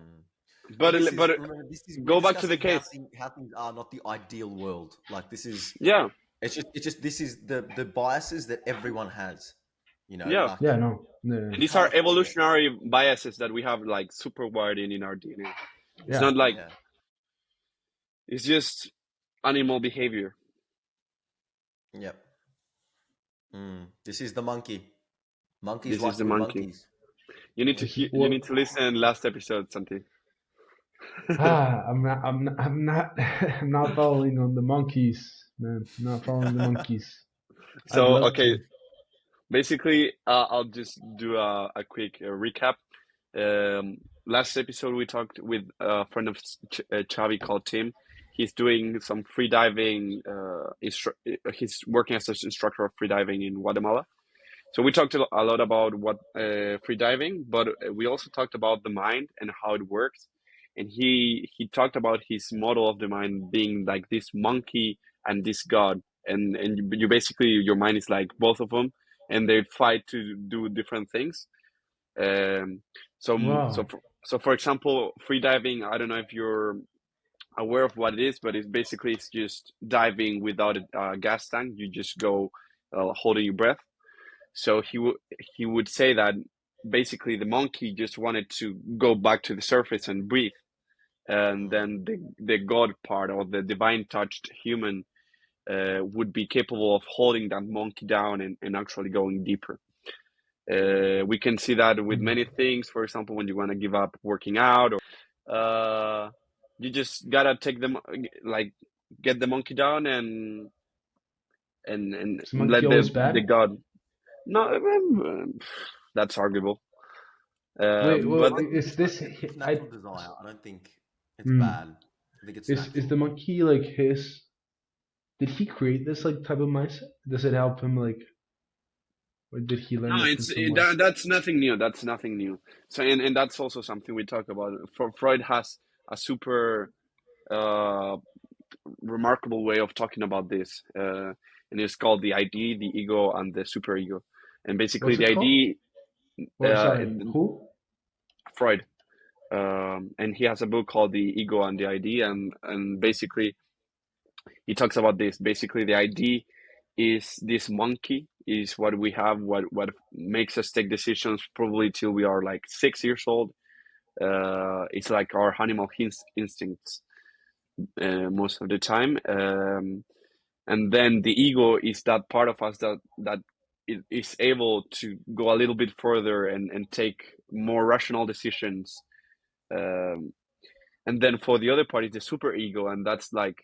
Speaker 2: Well,
Speaker 1: But
Speaker 2: remember, we're
Speaker 1: go back to the
Speaker 2: discussing
Speaker 1: case.
Speaker 2: how things are not the ideal world. Like this is,
Speaker 1: Yeah,
Speaker 2: it's just this is the biases that everyone has.
Speaker 1: yeah.
Speaker 2: Like
Speaker 3: Yeah, no, no, no.
Speaker 1: And
Speaker 2: you
Speaker 1: these
Speaker 2: kind
Speaker 1: are
Speaker 2: of, yeah,
Speaker 1: evolutionary biases that we have like super wired in our DNA. It's
Speaker 3: Yeah,
Speaker 1: not like
Speaker 2: yeah,
Speaker 1: it's just animal behavior.
Speaker 2: yep. This is the monkey. Monkeys
Speaker 1: This is
Speaker 2: like
Speaker 1: the
Speaker 2: good
Speaker 1: monkey.
Speaker 2: monkeys.
Speaker 1: You need to
Speaker 2: Yeah.
Speaker 3: this is
Speaker 1: you
Speaker 3: what
Speaker 1: need to listen last episode, Santi.
Speaker 3: I'm not following on the monkeys, man. I'm not following the monkeys. I'd
Speaker 1: So
Speaker 3: love
Speaker 1: okay,
Speaker 3: to.
Speaker 1: basically, I'll just do a quick recap. Last episode we talked with a friend of Chavi called Tim. He's doing some free diving. He's working as an instructor of free diving in Guatemala. So we talked a lot about what free diving, but we also talked about the mind and how it works. And he talked about his model of the mind being like this monkey and this god, and you basically your mind is like both of them, and they fight to do different things. Um,
Speaker 3: Wow.
Speaker 1: so for example, free diving. I don't know if you're aware of what it is, but it's just diving without a gas tank. You just go holding your breath. So he would say that basically the monkey just wanted to go back to the surface and breathe, and
Speaker 2: Mm,
Speaker 1: then the god part or the divine touched human would be capable of holding that monkey down and actually going deeper. We can see that with
Speaker 3: Hmm.
Speaker 1: many things. For example, when you want to give up working out, or you just gotta take them like get the monkey down and
Speaker 3: Is the monkey
Speaker 1: let
Speaker 3: always
Speaker 1: the
Speaker 3: bad?
Speaker 1: god. No, that's arguable.
Speaker 3: Wait,
Speaker 2: I
Speaker 3: well,
Speaker 1: But
Speaker 2: don't think
Speaker 3: is
Speaker 2: it's like
Speaker 3: this?
Speaker 2: it's
Speaker 3: I
Speaker 2: natural desire. I don't think it's
Speaker 3: hmm.
Speaker 2: bad. I think it's
Speaker 3: Is the
Speaker 2: natural.
Speaker 3: monkey like his? Did he create this like type of mindset? Does it help him like, or did he learn
Speaker 1: no,
Speaker 3: it from somewhere?
Speaker 1: that's nothing new. That's nothing new. So and that's also something we talk about. For Freud has a super uh, remarkable way of talking about this, and it's called the ID, the ego, and the superego. And basically,
Speaker 3: What's
Speaker 1: the
Speaker 3: it called?
Speaker 1: ID,
Speaker 3: Or sorry,
Speaker 1: in
Speaker 3: who?
Speaker 1: Freud, and he has a book called the ego and the ID, and basically he talks about this. Basically, the ID is this monkey is what we have, what makes us take decisions probably till we are like 6 years old. It's like our animal instincts most of the time. And then the ego is that part of us that is able to go a little bit further and take more rational decisions. Um, and then for the other part is the super ego, and that's like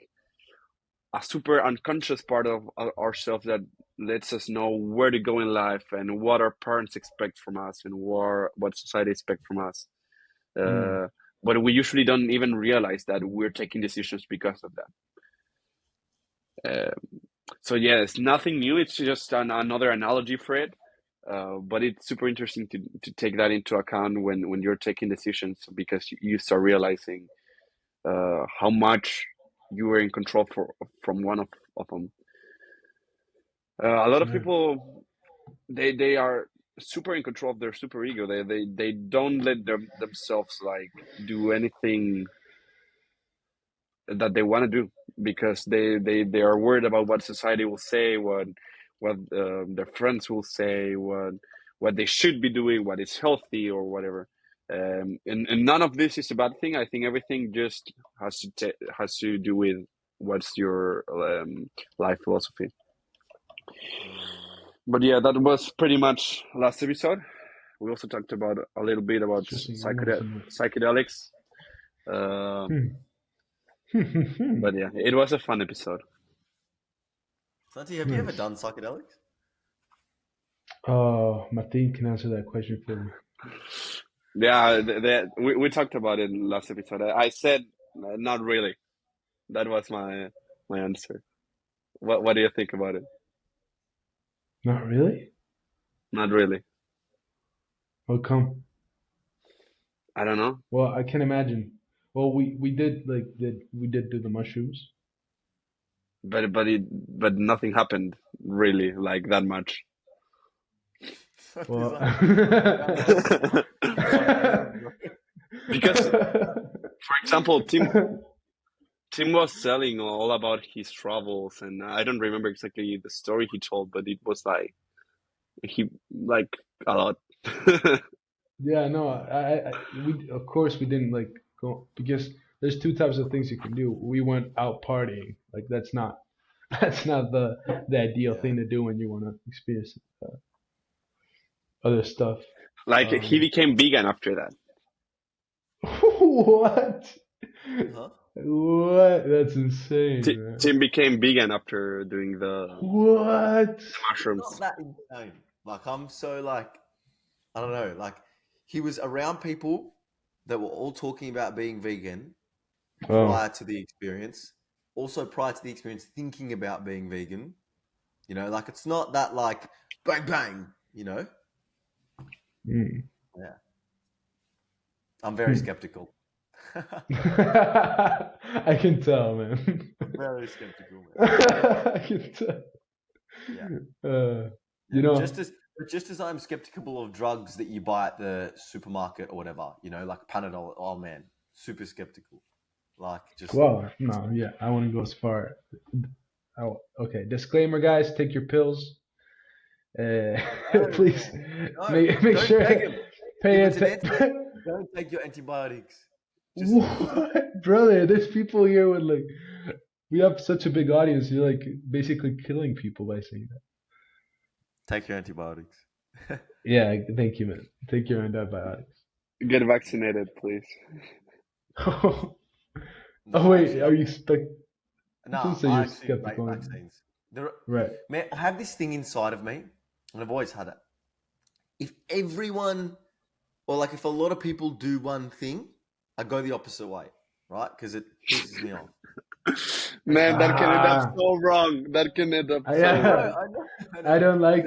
Speaker 1: a super unconscious part of ourselves that lets us know where to go in life and what our parents expect from us and what society expects from us.
Speaker 3: Hmm.
Speaker 1: Uh, but we usually don't even realize that we're taking decisions because of that. So yeah, it's nothing new. It's just another analogy for it. But it's super interesting to take that into account when you're taking decisions because you start realizing how much you were in control from one of them. A lot of
Speaker 3: Yeah.
Speaker 1: people they are super in control of their super ego. They don't let themselves like do anything that they want to do. because they are worried about what society will say, what their friends will say, what they should be doing, what is healthy or whatever. And none of this is a bad thing. I think everything just has to do with what's your life philosophy. But yeah, that was pretty much last episode. We also talked about a little bit about
Speaker 3: Interesting. I learned some.
Speaker 1: psychedelics. But yeah, it was a fun episode.
Speaker 2: Santi, have you ever
Speaker 3: Nice.
Speaker 2: done psychedelics?
Speaker 3: Martin can answer that question for me.
Speaker 1: Yeah, we talked about it in last episode. I said not really. That was my answer. What do you think about it?
Speaker 3: Not really.
Speaker 1: Not really.
Speaker 3: How come?
Speaker 1: I don't know.
Speaker 3: Well, I can imagine. Well, we did do the mushrooms.
Speaker 1: But nothing happened really like that much.
Speaker 3: Well,
Speaker 1: Because, for example, Tim was telling all about his travels, and I don't remember exactly the story he told, but it was like he like a lot.
Speaker 3: yeah, no, we of course we didn't like go because there's two types of things you can do. We went out partying. Like that's not that's not the ideal
Speaker 2: Yeah.
Speaker 3: thing to do when you want to experience other stuff.
Speaker 1: Like he became vegan after that.
Speaker 3: What?
Speaker 2: Huh?
Speaker 3: What? That's insane, man.
Speaker 1: Tim became vegan after doing the
Speaker 3: What?
Speaker 1: mushrooms.
Speaker 2: Not that insane. Like I'm so like I don't know. Like he was around people that were all talking about being vegan
Speaker 3: Oh.
Speaker 2: prior to the experience. Also prior to the experience, thinking about being vegan. You know, like it's not that like bang bang. You know.
Speaker 3: Mm.
Speaker 2: Yeah. I'm very skeptical.
Speaker 3: I can tell, man.
Speaker 2: Very skeptical, man.
Speaker 3: I can tell.
Speaker 2: Yeah.
Speaker 3: You know,
Speaker 2: just as I'm skeptical of drugs that you buy at the supermarket or whatever, you know, like Panadol. Oh man, super skeptical. Like just
Speaker 3: well, no, yeah, I wouldn't go as far. Okay, disclaimer, guys, take your pills. Please
Speaker 2: no,
Speaker 3: make
Speaker 2: don't
Speaker 3: sure
Speaker 2: take 'em.
Speaker 3: pay
Speaker 2: If it's an
Speaker 3: attention.
Speaker 2: don't take your antibiotics. Just
Speaker 3: What, brother? There's people here with like, we have such a big audience. You're like basically killing people by saying that.
Speaker 2: take your antibiotics.
Speaker 3: Yeah, thank you, man. Take your antibiotics.
Speaker 1: Get vaccinated, please.
Speaker 3: Oh
Speaker 2: No,
Speaker 3: wait,
Speaker 2: actually,
Speaker 3: are you stuck?
Speaker 2: no,
Speaker 3: Don't say
Speaker 2: I
Speaker 3: you're
Speaker 2: actually rate
Speaker 3: skeptical.
Speaker 2: vaccines.
Speaker 3: Right.
Speaker 2: Man, I have this thing inside of me, and I've always had it. If everyone, or like if a lot of people do one thing, I go the opposite way, right? Because it pisses me off.
Speaker 1: Man, that can end up so wrong. That can end up so wrong.
Speaker 3: I don't like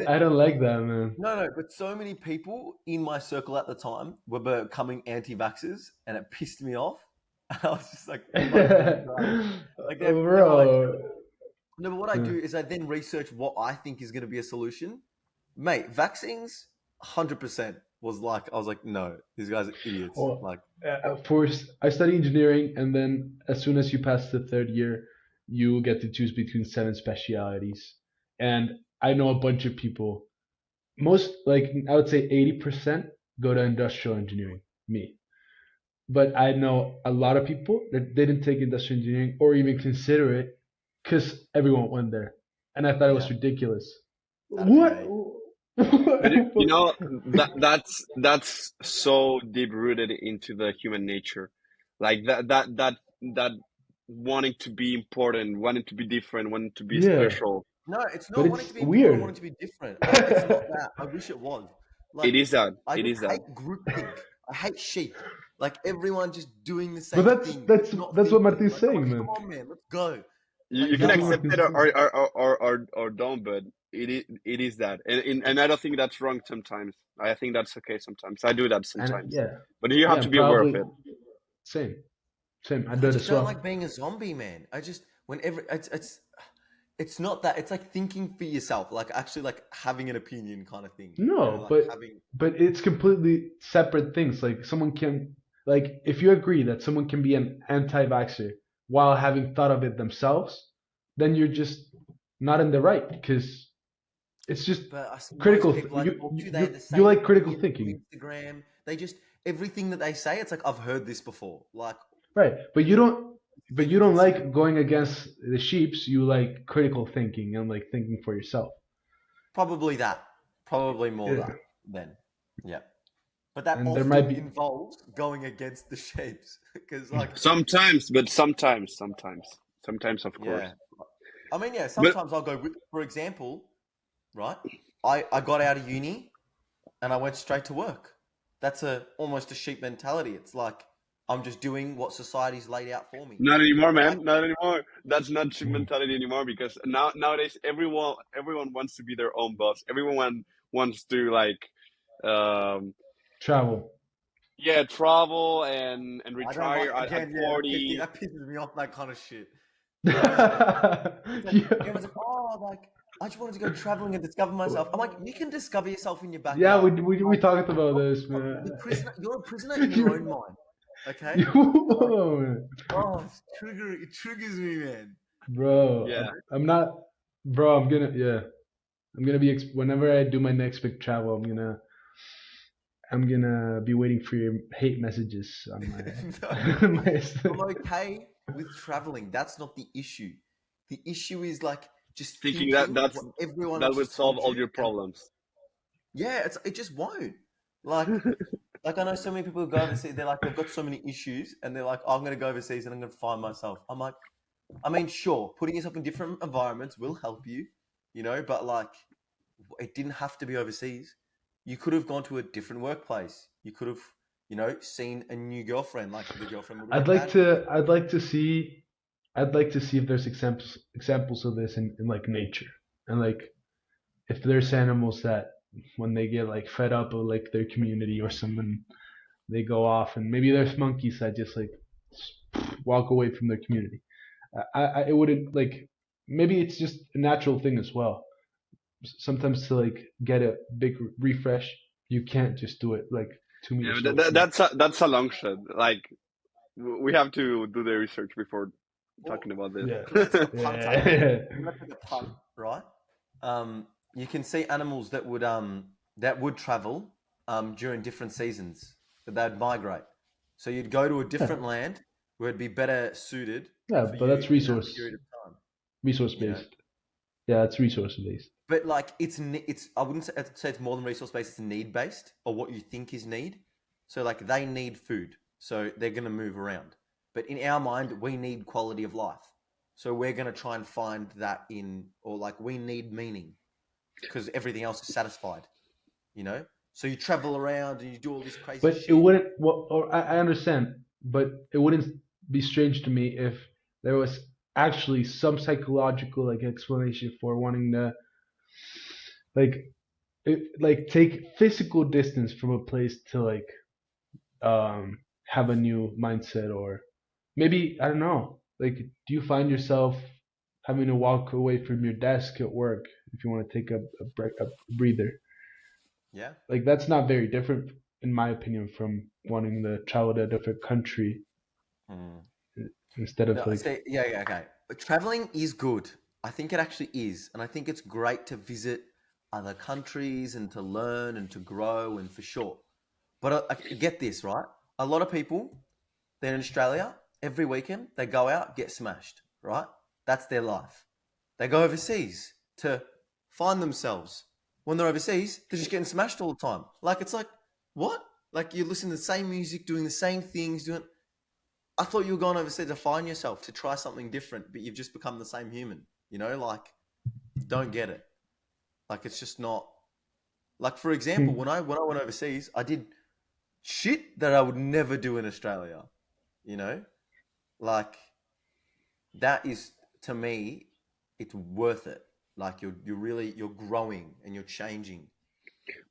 Speaker 3: that, man.
Speaker 2: No, but so many people in my circle at the time were becoming anti-vaxxers, and it pissed me off. And I was just like, like they were like, no, but what I do is I then research what I think is going to be a solution. Mate, vaccines, 100% was like, I was like, no, these guys are idiots.
Speaker 3: Well,
Speaker 2: like,
Speaker 3: first, I study engineering, and then as soon as you pass the third year, you get to choose between 7 specialities. And I know a bunch of people, most, like, I would say 80% go to industrial engineering, me. But I know a lot of people that didn't take industrial engineering or even consider it because everyone went there. And I thought it was ridiculous.
Speaker 2: that'd be
Speaker 3: What?
Speaker 2: me.
Speaker 1: But you know that's so deep rooted into the human nature, like that wanting to be important, wanting to be different, wanting to be
Speaker 3: Yeah.
Speaker 1: special.
Speaker 2: No, it's
Speaker 3: But
Speaker 2: not wanting
Speaker 3: it's
Speaker 2: to be important,
Speaker 3: weird.
Speaker 2: wanting to be different. It's not that. I wish it was. Like,
Speaker 1: It is that.
Speaker 2: I
Speaker 1: It
Speaker 2: just
Speaker 1: is that.
Speaker 2: hate groupthink. I hate sheep. Like everyone just doing the
Speaker 3: But
Speaker 2: same thing.
Speaker 3: that's
Speaker 2: not
Speaker 3: what
Speaker 2: thinking.
Speaker 3: Martin's
Speaker 2: Like,
Speaker 3: saying,
Speaker 2: come
Speaker 3: man.
Speaker 2: on, man, let's go.
Speaker 1: You
Speaker 2: Like,
Speaker 1: can
Speaker 3: That's what
Speaker 1: accept it
Speaker 3: Martin's saying.
Speaker 1: or don't, but it is that, and I don't think that's wrong sometimes. I think that's okay sometimes. I do that
Speaker 3: And
Speaker 1: sometimes,
Speaker 3: yeah,
Speaker 1: but you have to be aware of
Speaker 3: probably
Speaker 1: it.
Speaker 3: same. I
Speaker 2: I
Speaker 3: do it
Speaker 2: just
Speaker 3: as
Speaker 2: don't
Speaker 3: well.
Speaker 2: like being a zombie, man. I just whenever it's not that. It's like thinking for yourself, like actually like having an opinion kind of thing.
Speaker 3: No,
Speaker 2: you know, like
Speaker 3: but it's completely separate things. Like someone can, like if you agree that someone can be an anti-vaxxer while having thought of it themselves, then you're just not in the right because it's just
Speaker 2: But most
Speaker 3: critical.
Speaker 2: people I talk to, they have the
Speaker 3: You
Speaker 2: same
Speaker 3: like critical
Speaker 2: opinion through
Speaker 3: thinking,
Speaker 2: Instagram. They just everything that they say, it's like I've heard this before. Like,
Speaker 3: right? But
Speaker 2: you
Speaker 3: you
Speaker 2: know,
Speaker 3: don't.
Speaker 2: if
Speaker 3: But
Speaker 2: you
Speaker 3: you
Speaker 2: even
Speaker 3: don't
Speaker 2: consider.
Speaker 3: like going against the sheeps. You like critical thinking and like thinking for yourself.
Speaker 2: Probably that. Probably more
Speaker 3: Yeah.
Speaker 2: that then. Yeah. But that
Speaker 3: And there might
Speaker 2: often
Speaker 3: be.
Speaker 2: involves going against the shapes. Because like
Speaker 1: Sometimes, but sometimes, of
Speaker 2: yeah.
Speaker 1: course.
Speaker 2: I mean, yeah,
Speaker 1: But
Speaker 2: sometimes I'll go with, for example, right? I got out of uni and I went straight to work. That's a almost a sheep mentality. It's like I'm just doing what society's laid out for me.
Speaker 1: not anymore,
Speaker 2: But I
Speaker 1: man. Not anymore. That's not ship mentality anymore because nowadays everyone wants to be their own boss. Wants to like, um,
Speaker 3: Travel.
Speaker 1: yeah, travel and
Speaker 2: I don't
Speaker 1: retire
Speaker 2: like
Speaker 1: at
Speaker 2: again, yeah,
Speaker 1: 40.
Speaker 2: that pisses me off that kind of shit. You know? It's like
Speaker 3: Yeah.
Speaker 2: everyone's like, oh, like I just wanted to go traveling and discover myself. I'm like, you can discover yourself in your
Speaker 3: Yeah,
Speaker 2: backyard.
Speaker 3: we talked about
Speaker 2: You're,
Speaker 3: this,
Speaker 2: you're
Speaker 3: man.
Speaker 2: the prisoner. You're a prisoner in your own mind. Okay? Like,
Speaker 3: You,
Speaker 2: oh, it triggers me, man.
Speaker 3: bro,
Speaker 1: Yeah,
Speaker 3: I'm not, bro. I'm gonna, yeah, I'm gonna be whenever I do my next big travel. I'm gonna be waiting for your hate messages on
Speaker 2: No,
Speaker 3: my, my.
Speaker 2: I'm okay with traveling. That's not the issue. The issue is like just
Speaker 1: thinking that
Speaker 2: thinking what everyone
Speaker 1: that
Speaker 2: else has
Speaker 1: would solve
Speaker 2: told
Speaker 1: all
Speaker 2: you,
Speaker 1: your
Speaker 2: and
Speaker 1: problems.
Speaker 2: yeah, it just won't. Like, like I know so many people who go overseas. They're like they've got so many issues, and they're like, oh, I'm going to go overseas and I'm going to find myself. I'm like, I mean, sure, putting yourself in different environments will help you, you know, but like, it didn't have to be overseas. You could have gone to a different workplace. You could have, you know, seen a new girlfriend. Like the girlfriend would have been bad for you.
Speaker 3: I'd like to see, I'd like to see if there's examples of this in like nature, and like if there's animals that when they get like fed up of like their community or something, they go off, and maybe there's monkeys that just like walk away from their community. It wouldn't like maybe it's just a natural thing as well. Sometimes to like get a big refresh, you can't just do it like 2 meters
Speaker 1: Yeah,
Speaker 3: away from it.
Speaker 1: that's a long shot. Like we have to do the research before
Speaker 2: Well,
Speaker 1: talking about this.
Speaker 3: Yeah,
Speaker 2: I'm going to take a punt at it.
Speaker 3: yeah.
Speaker 2: I'm going to take a punt, right? You can see animals that would travel during different seasons, that they'd migrate. So you'd go to a
Speaker 3: Yeah,
Speaker 2: different land where it'd be better suited
Speaker 3: yeah,
Speaker 2: for
Speaker 3: but
Speaker 2: you
Speaker 3: that's
Speaker 2: in that period of time.
Speaker 3: resource
Speaker 2: You know,
Speaker 3: based. Yeah, it's resource based.
Speaker 2: but like it's I wouldn't say, I'd say it's more than resource based. It's need based or what you think is need. So like they need food, so they're going to move around. But in our mind, we need quality of life. So we're going to try and find that in, or like we need meaning because everything else is satisfied, you know? So you travel around and you do all this crazy
Speaker 3: But it
Speaker 2: shit.
Speaker 3: wouldn't. Well, or I understand, but it wouldn't be strange to me if there was actually some psychological like explanation for wanting to like like take physical distance from a place to like have a new mindset or maybe I don't know. Like, do you find yourself having to walk away from your desk at work if you want to take a breather?
Speaker 2: Yeah.
Speaker 3: Like, that's not very different, in my opinion, from wanting to travel to a different country
Speaker 2: Mm.
Speaker 3: instead of
Speaker 2: No, I
Speaker 3: like,
Speaker 2: say, yeah, yeah, okay. But traveling is good. I think it actually is. And I think it's great to visit other countries and to learn and to grow and for sure. But get this, right? A lot of people, they're in Australia, every weekend, they go out, get smashed, right? That's their life. They go overseas to find themselves. When they're overseas, they're just getting smashed all the time. Like, it's like, what? Like, you listen to the same music, doing the same things, doing. I thought you were going overseas to find yourself, to try something different, but you've just become the same human. You know, like, don't get it. Like, it's just not. Like, for example,
Speaker 3: hmm.
Speaker 2: when I went overseas, I did shit that I would never do in Australia. You know, like that is to me, it's worth it. Like you're growing and you're changing.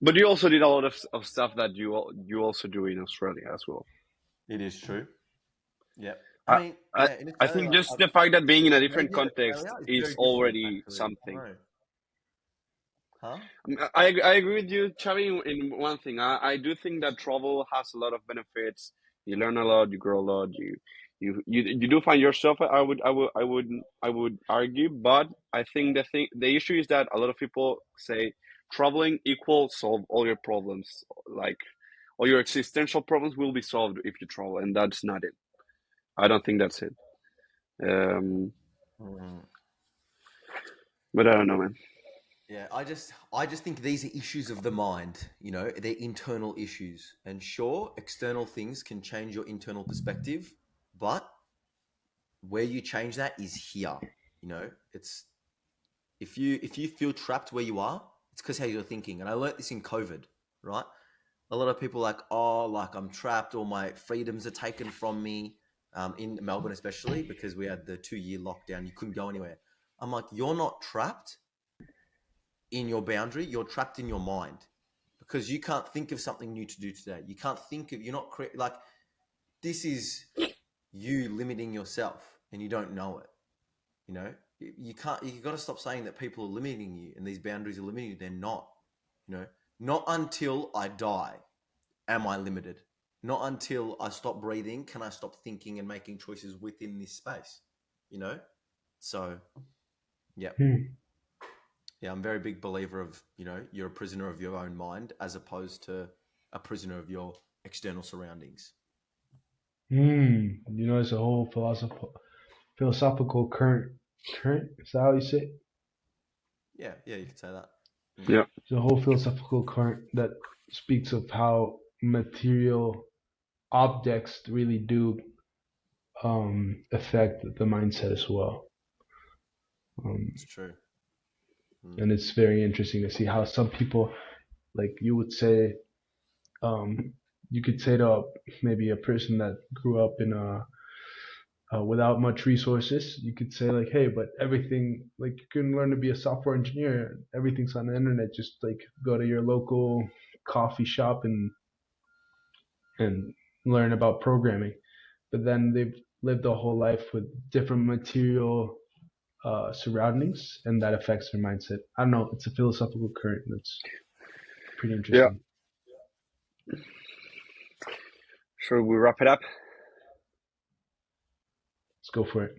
Speaker 1: But you also did a lot of stuff that you also do in Australia as well.
Speaker 2: It is true. Yeah. I
Speaker 1: I,
Speaker 2: mean,
Speaker 1: I
Speaker 2: yeah, in
Speaker 1: I
Speaker 2: Australia,
Speaker 1: think just the fact that being in a different
Speaker 2: maybe in Australia
Speaker 1: context
Speaker 2: it's
Speaker 1: is
Speaker 2: very different,
Speaker 1: already
Speaker 2: actually. I
Speaker 1: something.
Speaker 2: don't know. Huh?
Speaker 1: I agree with you, Chavi, in one thing. I do think that travel has a lot of benefits. You learn a lot, you grow a lot, You do find yourself. I would argue, but I think the issue is that a lot of people say traveling equals solve all your problems. Like all your existential problems will be solved if you travel, and that's not it. I don't think that's it. Um,
Speaker 2: Mm.
Speaker 1: but I don't know, man.
Speaker 2: Yeah, I just think these are issues of the mind, they're internal issues. And sure, external things can change your internal perspective, but where you change that is here. It's if you feel trapped where you are, it's because how you're thinking. And I learnt this in COVID, right? A lot of people like, oh, like I'm trapped, all my freedoms are taken from me. In Melbourne, especially because we had the 2-year lockdown, you couldn't go anywhere. I'm like, you're not trapped in your boundary, you're trapped in your mind because you can't think of something new to do today. You can't think of, you're not like, this is you limiting yourself and you don't know it. You can't, you got to stop saying that people are limiting you and these boundaries are limiting you. They're not, not until I die am I limited. Not until I stop breathing can I stop thinking and making choices within this space, So, yeah.
Speaker 3: Hmm.
Speaker 2: Yeah, I'm a very big believer of, you're a prisoner of your own mind as opposed to a prisoner of your external surroundings.
Speaker 3: It's a whole philosophical current. Current is that how you say it?
Speaker 2: Yeah, you could say that.
Speaker 1: Yeah,
Speaker 3: It's a whole philosophical current that speaks of how material objects really do affect the mindset as well.
Speaker 2: It's true.
Speaker 3: And it's very interesting to see how some people, like you would say, you could say to maybe a person that grew up in a without much resources, you could say like, hey, but everything, like you can learn to be a software engineer. Everything's on the internet. Just like go to your local coffee shop and learn about programming. But then they've lived a whole life with different material surroundings, and that affects their mindset. I don't know. It's a philosophical current that's pretty
Speaker 1: yeah.
Speaker 3: interesting.
Speaker 1: Should we wrap it up?
Speaker 3: Let's go for it.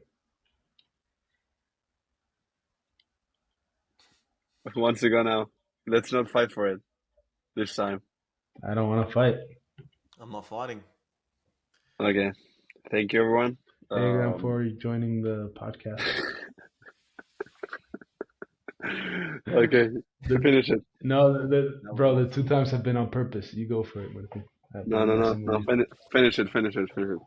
Speaker 1: Once again, now let's not fight for it this time.
Speaker 3: I don't want to fight.
Speaker 2: I'm not fighting.
Speaker 1: Okay. Thank you, everyone.
Speaker 3: Hey, Graham, for joining the podcast.
Speaker 1: Okay, finish it.
Speaker 3: No, bro, the 2 times have been on purpose. You go for it.
Speaker 1: No, no, no, no. Finish it. Finish it. Finish it.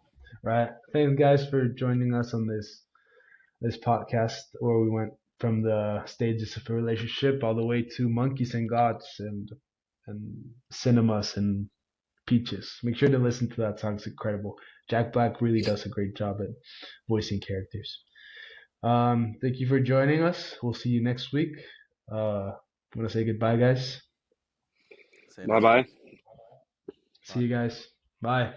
Speaker 3: Right. Thanks, guys, for joining us on this podcast where we went from the stages of a relationship all the way to monkeys and gods and cinemas and peaches. Make sure to listen to that song. It's incredible. Jack Black really does a great job at voicing characters. Thank you for joining us. We'll see you next week. I'm gonna say goodbye, guys.
Speaker 1: Bye bye.
Speaker 3: See you guys. Bye.